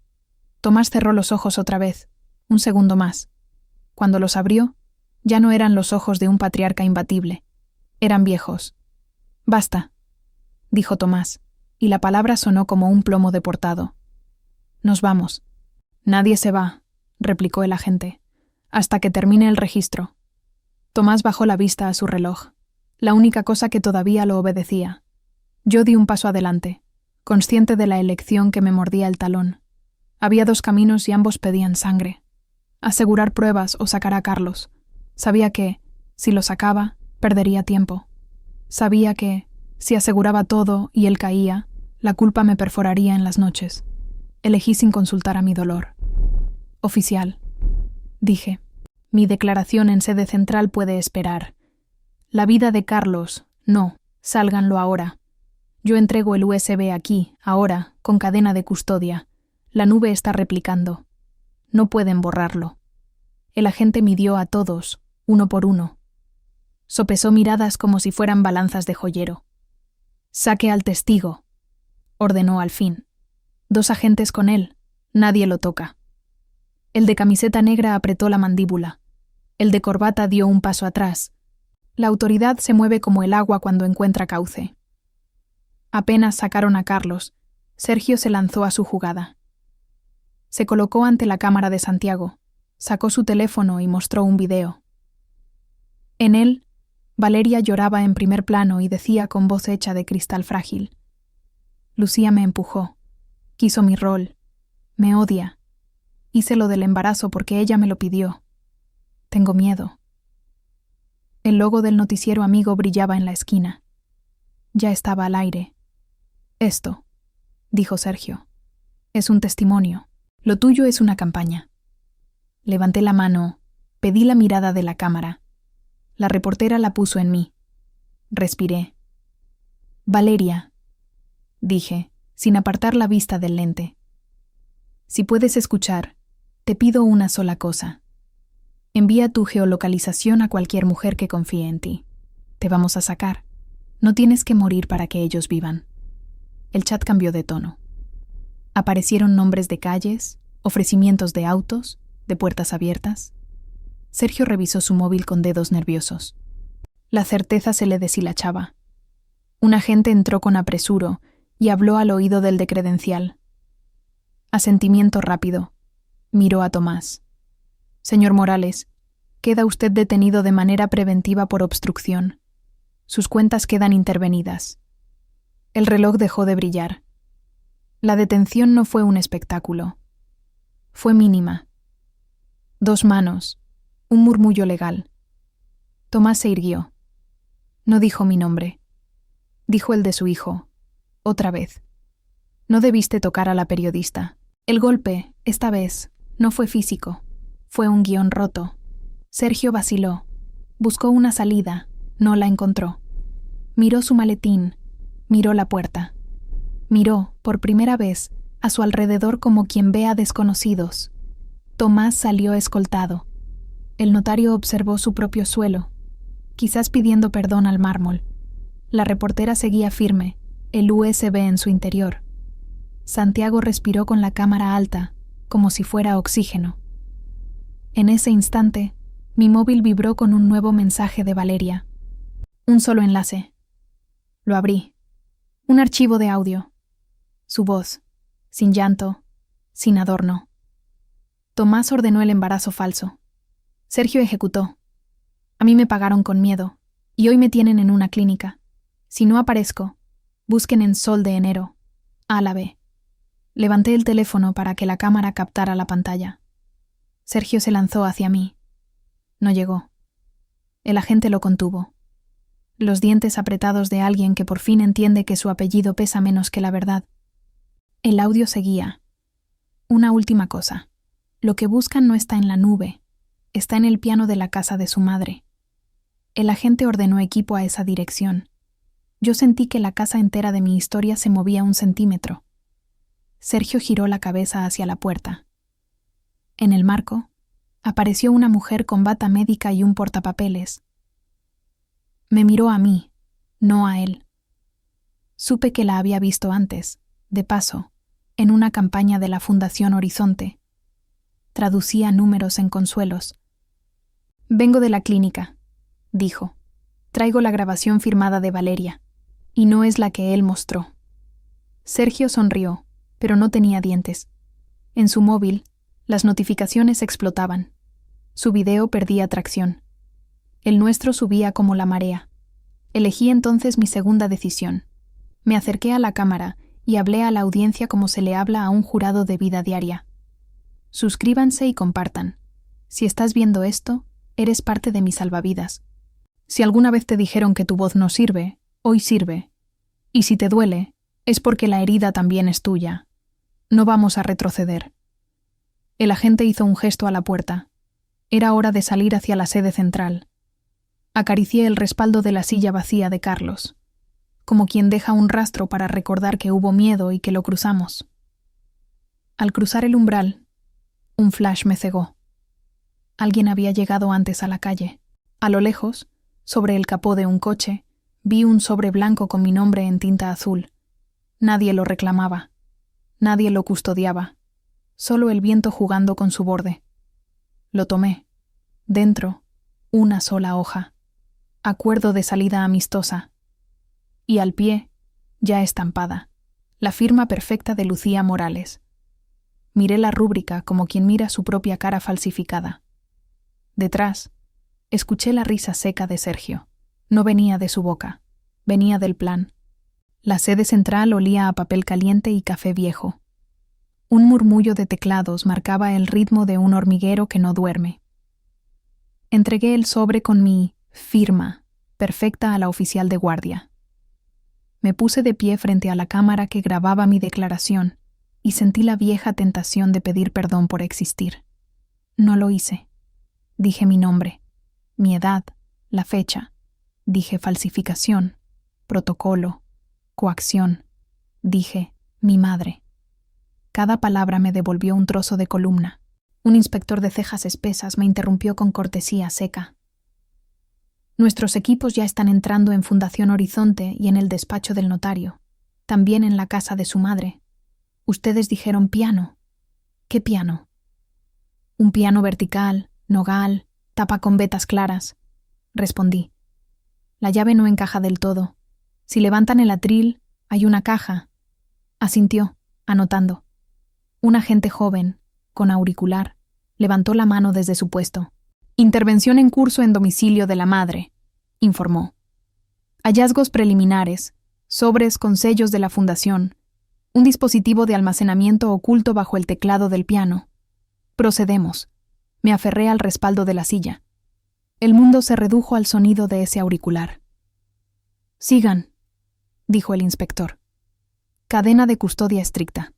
Tomás cerró los ojos otra vez, un segundo más. Cuando los abrió, ya no eran los ojos de un patriarca imbatible. Eran viejos. Basta, dijo Tomás, y la palabra sonó como un plomo deportado. Nos vamos. Nadie se va, replicó el agente, hasta que termine el registro. Tomás bajó la vista a su reloj, la única cosa que todavía lo obedecía. Yo di un paso adelante, consciente de la elección que me mordía el talón. Había 2 caminos y ambos pedían sangre. Asegurar pruebas o sacar a Carlos. Sabía que, si lo sacaba, perdería tiempo. Sabía que, si aseguraba todo y él caía, la culpa me perforaría en las noches. Elegí sin consultar a mi dolor. Oficial, dije, mi declaración en sede central puede esperar. La vida de Carlos, no, sálganlo ahora. Yo entrego el USB aquí, ahora, con cadena de custodia. La nube está replicando. No pueden borrarlo. El agente midió a todos, uno por uno. Sopesó miradas como si fueran balanzas de joyero. Saque al testigo, ordenó al fin. 2 agentes con él, nadie lo toca. El de camiseta negra apretó la mandíbula. El de corbata dio un paso atrás. La autoridad se mueve como el agua cuando encuentra cauce. Apenas sacaron a Carlos, Sergio se lanzó a su jugada. Se colocó ante la cámara de Santiago, sacó su teléfono y mostró un video. En él, Valeria lloraba en primer plano y decía con voz hecha de cristal frágil: Lucía me empujó, quiso mi rol, me odia. Hice lo del embarazo porque ella me lo pidió. Tengo miedo. El logo del noticiero amigo brillaba en la esquina. Ya estaba al aire. Esto, dijo Sergio, es un testimonio. Lo tuyo es una campaña. Levanté la mano, pedí la mirada de la cámara. La reportera la puso en mí. Respiré. Valeria, dije, sin apartar la vista del lente. Si puedes escuchar, Te pido una sola cosa. Envía tu geolocalización a cualquier mujer que confíe en ti. Te vamos a sacar. No tienes que morir para que ellos vivan. El chat cambió de tono. Aparecieron nombres de calles, ofrecimientos de autos, de puertas abiertas. Sergio revisó su móvil con dedos nerviosos. La certeza se le deshilachaba. Un agente entró con apresuro y habló al oído del de credencial. Asentimiento rápido. Miró a Tomás. Señor Morales, queda usted detenido de manera preventiva por obstrucción. Sus cuentas quedan intervenidas. El reloj dejó de brillar. La detención no fue un espectáculo. Fue mínima. 2 manos, un murmullo legal. Tomás se irguió. No dijo mi nombre. Dijo el de su hijo. Otra vez. No debiste tocar a la periodista. El golpe, esta vez, no fue físico. Fue un guión roto. Sergio vaciló. Buscó una salida. No la encontró. Miró su maletín. Miró la puerta. Miró, por primera vez, a su alrededor como quien ve a desconocidos. Tomás salió escoltado. El notario observó su propio suelo, quizás pidiendo perdón al mármol. La reportera seguía firme, el USB en su interior. Santiago respiró con la cámara alta, como si fuera oxígeno. En ese instante, mi móvil vibró con un nuevo mensaje de Valeria. Un solo enlace. Lo abrí. Un archivo de audio. Su voz, sin llanto, sin adorno. Tomás ordenó el embarazo falso. Sergio ejecutó. A mí me pagaron con miedo, y hoy me tienen en una clínica. Si no aparezco, busquen en Sol de Enero, Álave. Levanté el teléfono para que la cámara captara la pantalla. Sergio se lanzó hacia mí. No llegó. El agente lo contuvo. Los dientes apretados de alguien que por fin entiende que su apellido pesa menos que la verdad. El audio seguía. Una última cosa. Lo que buscan no está en la nube, está en el piano de la casa de su madre. El agente ordenó equipo a esa dirección. Yo sentí que la casa entera de mi historia se movía 1 centímetro. Sergio giró la cabeza hacia la puerta. En el marco, apareció una mujer con bata médica y un portapapeles. Me miró a mí, no a él. Supe que la había visto antes, de paso, en una campaña de la Fundación Horizonte. Traducía números en consuelos. Vengo de la clínica, dijo. Traigo la grabación firmada de Valeria, y no es la que él mostró. Sergio sonrió, pero no tenía dientes. En su móvil, las notificaciones explotaban. Su video perdía tracción. El nuestro subía como la marea. Elegí entonces mi segunda decisión. Me acerqué a la cámara y hablé a la audiencia como se le habla a un jurado de vida diaria. Suscríbanse y compartan. Si estás viendo esto, eres parte de mis salvavidas. Si alguna vez te dijeron que tu voz no sirve, hoy sirve. Y si te duele, es porque la herida también es tuya. No vamos a retroceder. El agente hizo un gesto a la puerta. Era hora de salir hacia la sede central. Acaricié el respaldo de la silla vacía de Carlos, como quien deja un rastro para recordar que hubo miedo y que lo cruzamos. Al cruzar el umbral, un flash me cegó. Alguien había llegado antes a la calle. A lo lejos, sobre el capó de un coche, vi un sobre blanco con mi nombre en tinta azul. Nadie lo reclamaba. Nadie lo custodiaba. Solo el viento jugando con su borde. Lo tomé. Dentro, una sola hoja. Acuerdo de salida amistosa. Y al pie, ya estampada, la firma perfecta de Lucía Morales. Miré la rúbrica como quien mira su propia cara falsificada. Detrás, escuché la risa seca de Sergio. No venía de su boca, venía del plan. La sede central olía a papel caliente y café viejo. Un murmullo de teclados marcaba el ritmo de un hormiguero que no duerme. Entregué el sobre con mi firma perfecta a la oficial de guardia. Me puse de pie frente a la cámara que grababa mi declaración y sentí la vieja tentación de pedir perdón por existir. No lo hice. Dije mi nombre, mi edad, la fecha. Dije falsificación, protocolo, coacción. Dije mi madre. Cada palabra me devolvió un trozo de columna, Un inspector de cejas espesas me interrumpió con cortesía seca. Nuestros equipos ya están entrando en Fundación Horizonte y en el despacho del notario, también en la casa de su madre. Ustedes dijeron piano. ¿Qué piano? Un piano vertical, nogal, tapa con vetas claras, respondí. La llave no encaja del todo. Si levantan el atril, hay una caja. Asintió, anotando. Un agente joven, con auricular, levantó la mano desde su puesto. Intervención en curso en domicilio de la madre, informó. Hallazgos preliminares, sobres con sellos de la fundación, un dispositivo de almacenamiento oculto bajo el teclado del piano. Procedemos. Me aferré al respaldo de la silla. El mundo se redujo al sonido de ese auricular. Sigan, dijo el inspector. Cadena de custodia estricta.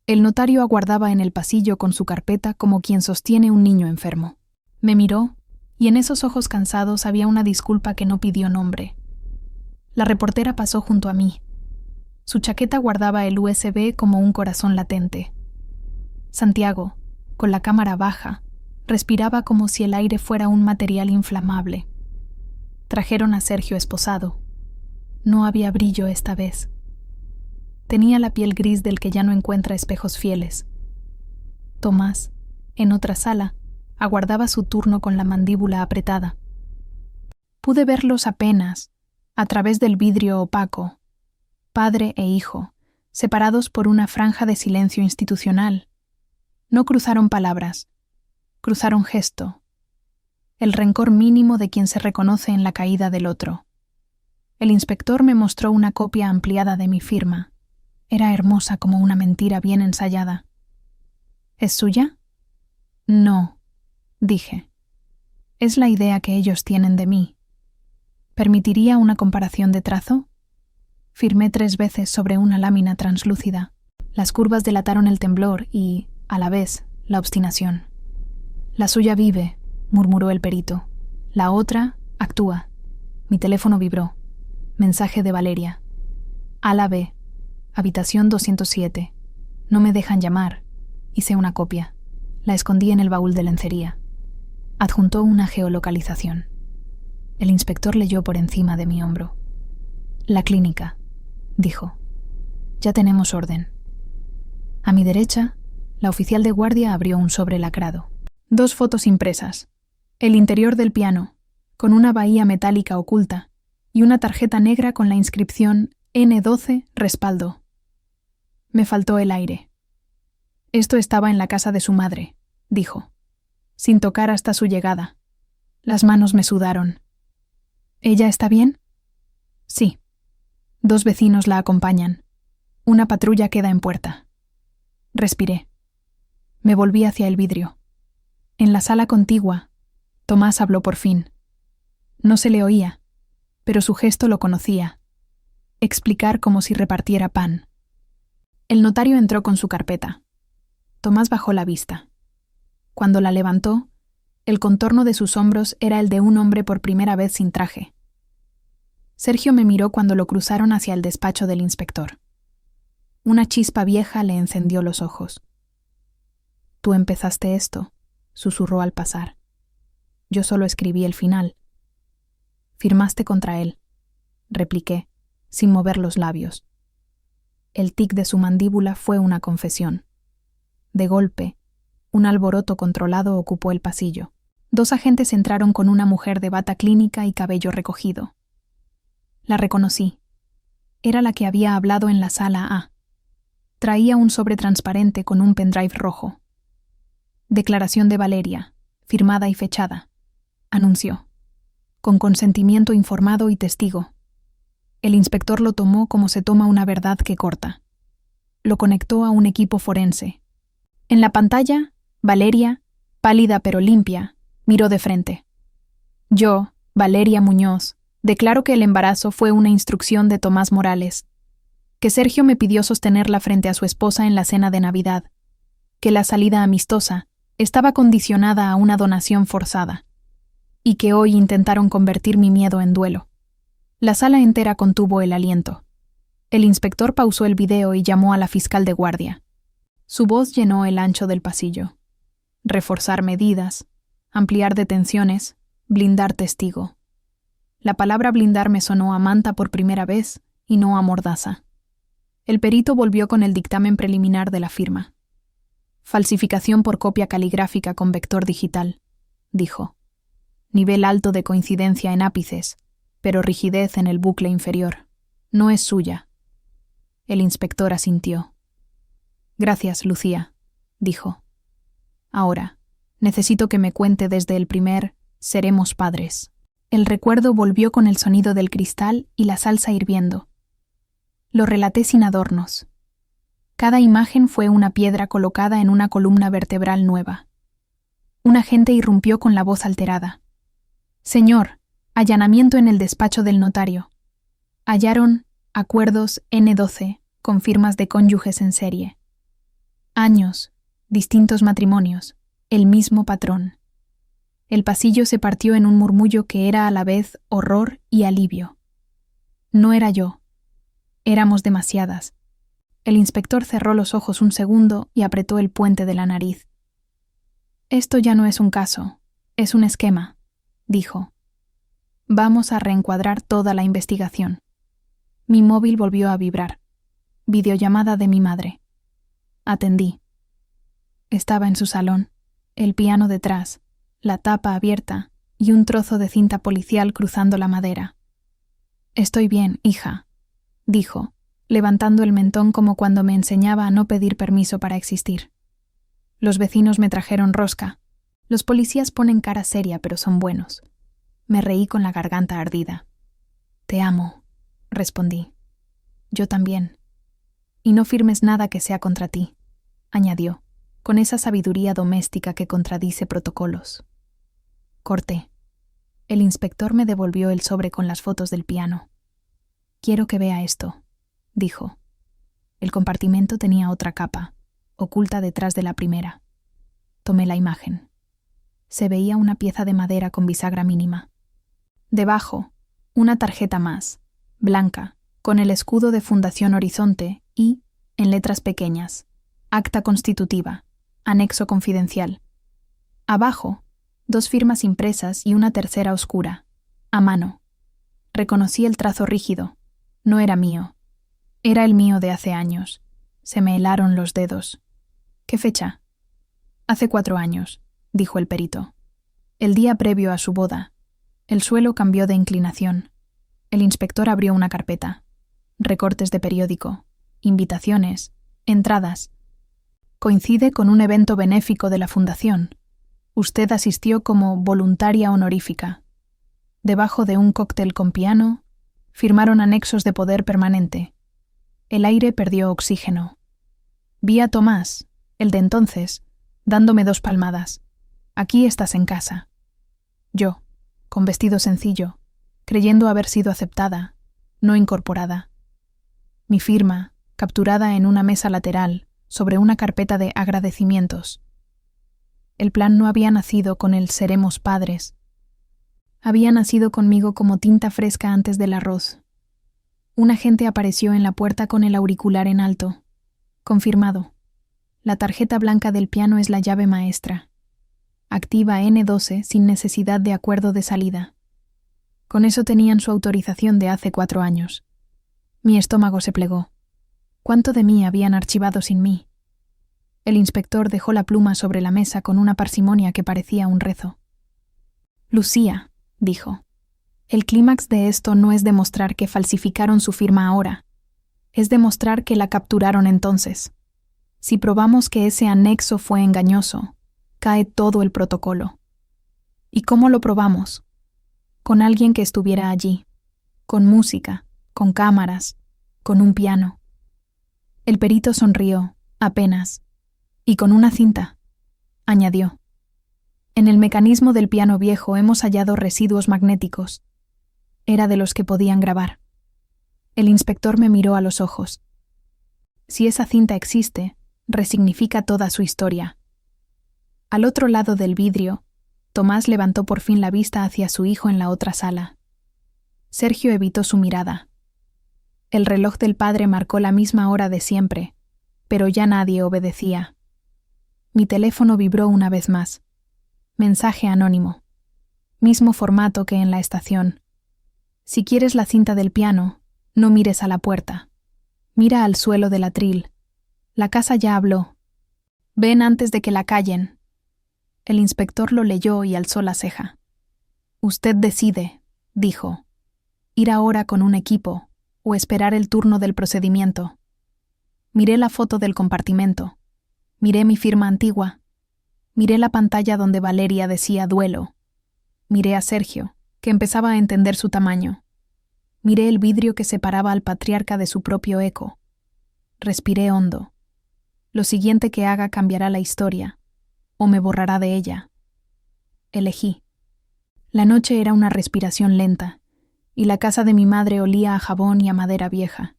El notario aguardaba en el pasillo con su carpeta como quien sostiene un niño enfermo. Me miró, y en esos ojos cansados había una disculpa que no pidió nombre. La reportera pasó junto a mí. Su chaqueta guardaba el USB como un corazón latente. Santiago, con la cámara baja, respiraba como si el aire fuera un material inflamable. Trajeron a Sergio esposado. No había brillo esta vez. Tenía la piel gris del que ya no encuentra espejos fieles. Tomás, en otra sala, aguardaba su turno con la mandíbula apretada. Pude verlos apenas, a través del vidrio opaco, padre e hijo, separados por una franja de silencio institucional. No cruzaron palabras, cruzaron gesto, el rencor mínimo de quien se reconoce en la caída del otro. El inspector me mostró una copia ampliada de mi firma. Era hermosa como una mentira bien ensayada. ¿Es suya? No, dije. Es la idea que ellos tienen de mí. ¿Permitiría una comparación de trazo? Firmé 3 veces sobre una lámina translúcida. Las curvas delataron el temblor y, a la vez, la obstinación. La suya vive, murmuró el perito. La otra actúa. Mi teléfono vibró. Mensaje de Valeria. Ala B. Habitación 207. No me dejan llamar. Hice una copia. La escondí en el baúl de lencería. Adjuntó una geolocalización. El inspector leyó por encima de mi hombro. La clínica, dijo. Ya tenemos orden. A mi derecha, la oficial de guardia abrió un sobre lacrado. 2 fotos impresas. El interior del piano, con una bahía metálica oculta, y una tarjeta negra con la inscripción N12 respaldo. Me faltó el aire. Esto estaba en la casa de su madre, dijo, sin tocar hasta su llegada. Las manos me sudaron. ¿Ella está bien? Sí. 2 vecinos la acompañan. Una patrulla queda en puerta. Respiré. Me volví hacia el vidrio. En la sala contigua, Tomás habló por fin. No se le oía, pero su gesto lo conocía. Explicar como si repartiera pan. El notario entró con su carpeta. Tomás bajó la vista. Cuando la levantó, el contorno de sus hombros era el de un hombre por primera vez sin traje. Sergio me miró cuando lo cruzaron hacia el despacho del inspector. Una chispa vieja le encendió los ojos. «Tú empezaste esto», susurró al pasar. «Yo solo escribí el final». «Firmaste contra él», repliqué, sin mover los labios. El tic de su mandíbula fue una confesión. De golpe, un alboroto controlado ocupó el pasillo. 2 agentes entraron con una mujer de bata clínica y cabello recogido. La reconocí. Era la que había hablado en la sala A. Traía un sobre transparente con un pendrive rojo. Declaración de Valeria, firmada y fechada, anunció. Con consentimiento informado y testigo. El inspector lo tomó como se toma una verdad que corta. Lo conectó a un equipo forense. En la pantalla, Valeria, pálida pero limpia, miró de frente. Yo, Valeria Muñoz, declaro que el embarazo fue una instrucción de Tomás Morales, que Sergio me pidió sostenerla frente a su esposa en la cena de Navidad, que la salida amistosa estaba condicionada a una donación forzada, y que hoy intentaron convertir mi miedo en duelo. La sala entera contuvo el aliento. El inspector pausó el video y llamó a la fiscal de guardia. Su voz llenó el ancho del pasillo. reforzar medidas, ampliar detenciones, blindar testigo. La palabra blindar me sonó a manta por primera vez y no a mordaza. El perito volvió con el dictamen preliminar de la firma. Falsificación por copia caligráfica con vector digital, dijo. Nivel alto de coincidencia en ápices, pero rigidez en el bucle inferior. No es suya. El inspector asintió. Gracias, Lucía, dijo. Ahora, necesito que me cuente desde el primer «Seremos padres». El recuerdo volvió con el sonido del cristal y la salsa hirviendo. Lo relaté sin adornos. Cada imagen fue una piedra colocada en una columna vertebral nueva. Un agente irrumpió con la voz alterada. «Señor, allanamiento en el despacho del notario. Hallaron acuerdos N12 con firmas de cónyuges en serie. Años, distintos matrimonios, el mismo patrón». El pasillo se partió en un murmullo que era a la vez horror y alivio. No era yo. Éramos demasiadas. El inspector cerró los ojos un segundo y apretó el puente de la nariz. «Esto ya no es un caso, es un esquema», dijo. «Vamos a reencuadrar toda la investigación». Mi móvil volvió a vibrar. Videollamada de mi madre. Atendí. Estaba en su salón, el piano detrás, la tapa abierta y un trozo de cinta policial cruzando la madera. «Estoy bien, hija», dijo, levantando el mentón como cuando me enseñaba a no pedir permiso para existir. Los vecinos me trajeron rosca. Los policías ponen cara seria, pero son buenos. Me reí con la garganta ardida. «Te amo», respondí. «Yo también. Y no firmes nada que sea contra ti», añadió, con esa sabiduría doméstica que contradice protocolos. Corté. El inspector me devolvió el sobre con las fotos del piano. «Quiero que vea esto», dijo. El compartimento tenía otra capa, oculta detrás de la primera. Tomé la imagen. Se veía una pieza de madera con bisagra mínima. Debajo, una tarjeta más, blanca, con el escudo de Fundación Horizonte y, en letras pequeñas, Acta Constitutiva, Anexo Confidencial. Abajo, 2 firmas impresas y una tercera oscura, a mano. Reconocí el trazo rígido. No era mío. Era el mío de hace años. Se me helaron los dedos. «¿Qué fecha?» «Hace 4 años», dijo el perito. «El día previo a su boda. El suelo cambió de inclinación». El inspector abrió una carpeta. Recortes de periódico, invitaciones, entradas. «Coincide con un evento benéfico de la Fundación. Usted asistió como voluntaria honorífica. Debajo de un cóctel con piano, firmaron anexos de poder permanente. El aire perdió oxígeno. Vi a Tomás, el de entonces, dándome 2 palmadas. Aquí estás en casa». Yo, con vestido sencillo, creyendo haber sido aceptada, no incorporada. Mi firma, capturada en una mesa lateral, sobre una carpeta de agradecimientos. El plan no había nacido con el «seremos padres». Había nacido conmigo como tinta fresca antes del arroz. Un agente apareció en la puerta con el auricular en alto. Confirmado. La tarjeta blanca del piano es la llave maestra. Activa N12 sin necesidad de acuerdo de salida. Con eso tenían su autorización de hace 4 años. Mi estómago se plegó. ¿Cuánto de mí habían archivado sin mí? El inspector dejó la pluma sobre la mesa con una parsimonia que parecía un rezo. «Lucía», dijo, «el clímax de esto no es demostrar que falsificaron su firma ahora. Es demostrar que la capturaron entonces. Si probamos que ese anexo fue engañoso, cae todo el protocolo. ¿Y cómo lo probamos? Con alguien que estuviera allí, con música, con cámaras, con un piano». El perito sonrió, apenas, y con una cinta, añadió. «En el mecanismo del piano viejo hemos hallado residuos magnéticos. Era de los que podían grabar». El inspector me miró a los ojos. «Si esa cinta existe, resignifica toda su historia». Al otro lado del vidrio, Tomás levantó por fin la vista hacia su hijo en la otra sala. Sergio evitó su mirada. El reloj del padre marcó la misma hora de siempre, pero ya nadie obedecía. Mi teléfono vibró una vez más. Mensaje anónimo. Mismo formato que en la estación. Si quieres la cinta del piano, no mires a la puerta. Mira al suelo del atril. La casa ya habló. Ven antes de que la callen. El inspector lo leyó y alzó la ceja. Usted decide, dijo. Ir ahora con un equipo o esperar el turno del procedimiento. Miré la foto del compartimento. Miré mi firma antigua. Miré la pantalla donde Valeria decía duelo. Miré a Sergio, que empezaba a entender su tamaño. Miré el vidrio que separaba al patriarca de su propio eco. Respiré hondo. Lo siguiente que haga cambiará la historia, o me borrará de ella. Elegí. La noche era una respiración lenta, y la casa de mi madre olía a jabón y a madera vieja.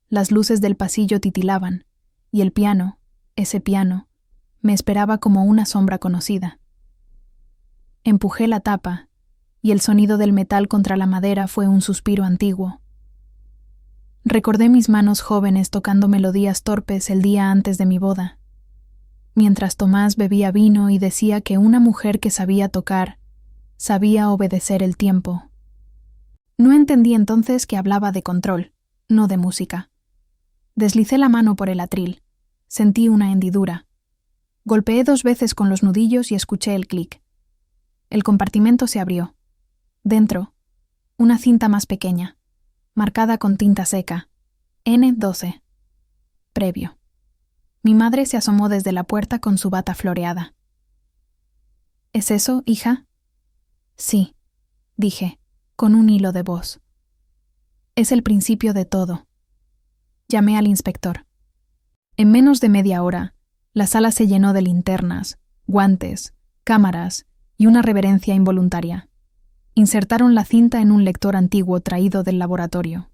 Las luces del pasillo titilaban, y el piano, ese piano, me esperaba como una sombra conocida. Empujé la tapa, y el sonido del metal contra la madera fue un suspiro antiguo. Recordé mis manos jóvenes tocando melodías torpes el día antes de mi boda, mientras Tomás bebía vino y decía que una mujer que sabía tocar, sabía obedecer el tiempo. No entendí entonces que hablaba de control, no de música. Deslicé la mano por el atril. Sentí una hendidura. Golpeé 2 veces con los nudillos y escuché el clic. El compartimento se abrió. Dentro, una cinta más pequeña, marcada con tinta seca. N12. Previo. Mi madre se asomó desde la puerta con su bata floreada. ¿Es eso, hija? Sí, dije, con un hilo de voz. Es el principio de todo. Llamé al inspector. En menos de media hora, la sala se llenó de linternas, guantes, cámaras y una reverencia involuntaria. Insertaron la cinta en un lector antiguo traído del laboratorio.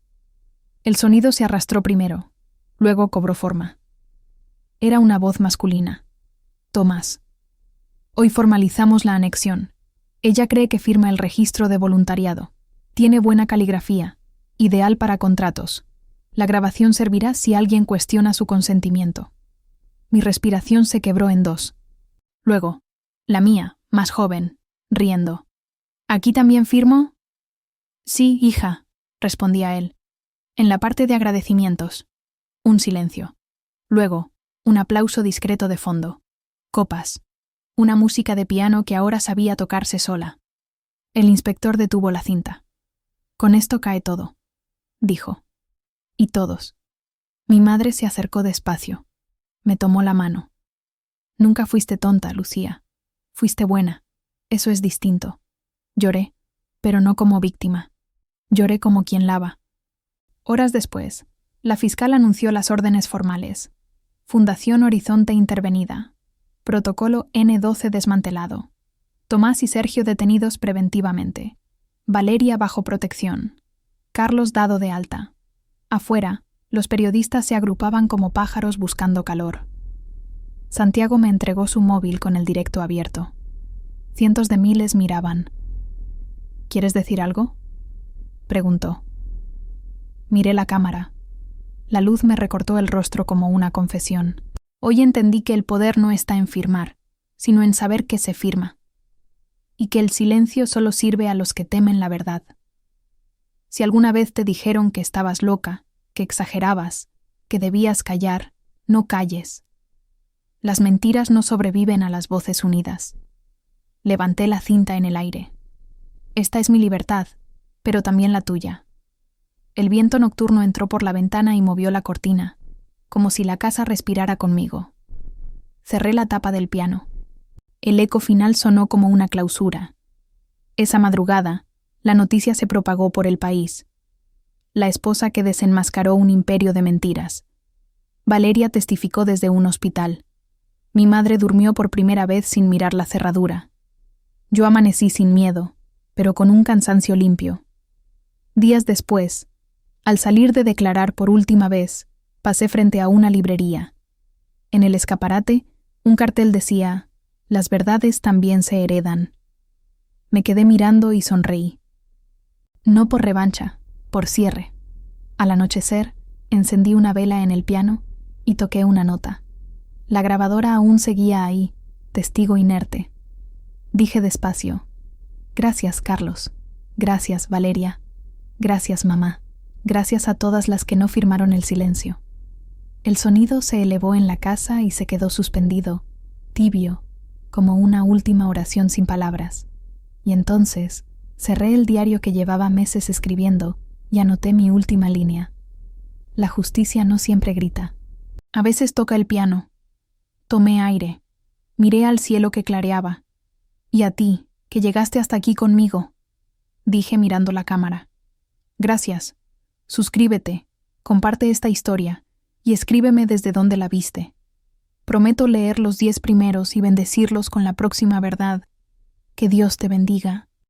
El sonido se arrastró primero, luego cobró forma. Era una voz masculina. Tomás. Hoy formalizamos la anexión. Ella cree que firma el registro de voluntariado. Tiene buena caligrafía, ideal para contratos. La grabación servirá si alguien cuestiona su consentimiento. Mi respiración se quebró en 2. Luego, la mía, más joven, riendo. ¿Aquí también firmo? Sí, hija, respondía él. En la parte de agradecimientos. Un silencio. Luego, un aplauso discreto de fondo. Copas. Una música de piano que ahora sabía tocarse sola. El inspector detuvo la cinta. Con esto cae todo, dijo. Y todos. Mi madre se acercó despacio. Me tomó la mano. Nunca fuiste tonta, Lucía. Fuiste buena. Eso es distinto. Lloré, pero no como víctima. Lloré como quien lava. Horas después, la fiscal anunció las órdenes formales. Fundación Horizonte intervenida. Protocolo N12 desmantelado. Tomás y Sergio detenidos preventivamente. Valeria bajo protección. Carlos dado de alta. Afuera, los periodistas se agrupaban como pájaros buscando calor. Santiago me entregó su móvil con el directo abierto. Cientos de miles miraban. ¿Quieres decir algo?, preguntó. Miré la cámara. La luz me recortó el rostro como una confesión. Hoy entendí que el poder no está en firmar, sino en saber qué se firma. Y que el silencio solo sirve a los que temen la verdad. Si alguna vez te dijeron que estabas loca, que exagerabas, que debías callar, no calles. Las mentiras no sobreviven a las voces unidas. Levanté la cinta en el aire. Esta es mi libertad, pero también la tuya. El viento nocturno entró por la ventana y movió la cortina, como si la casa respirara conmigo. Cerré la tapa del piano. El eco final sonó como una clausura. Esa madrugada, la noticia se propagó por el país. La esposa que desenmascaró un imperio de mentiras. Valeria testificó desde un hospital. Mi madre durmió por primera vez sin mirar la cerradura. Yo amanecí sin miedo, pero con un cansancio limpio. Días después, al salir de declarar por última vez, pasé frente a una librería. En el escaparate, un cartel decía: «Las verdades también se heredan». Me quedé mirando y sonreí. No por revancha, por cierre. Al anochecer, encendí una vela en el piano y toqué una nota. La grabadora aún seguía ahí, testigo inerte. Dije despacio: «Gracias, Carlos. Gracias, Valeria. Gracias, mamá. Gracias a todas las que no firmaron el silencio». El sonido se elevó en la casa y se quedó suspendido, tibio, como una última oración sin palabras. Y entonces cerré el diario que llevaba meses escribiendo y anoté mi última línea. La justicia no siempre grita. A veces toca el piano. Tomé aire. Miré al cielo que clareaba. Y a ti, que llegaste hasta aquí conmigo, dije mirando la cámara. Gracias. Suscríbete, comparte esta historia y escríbeme desde donde la viste. Prometo leer los 10 primeros y bendecirlos con la próxima verdad. Que Dios te bendiga.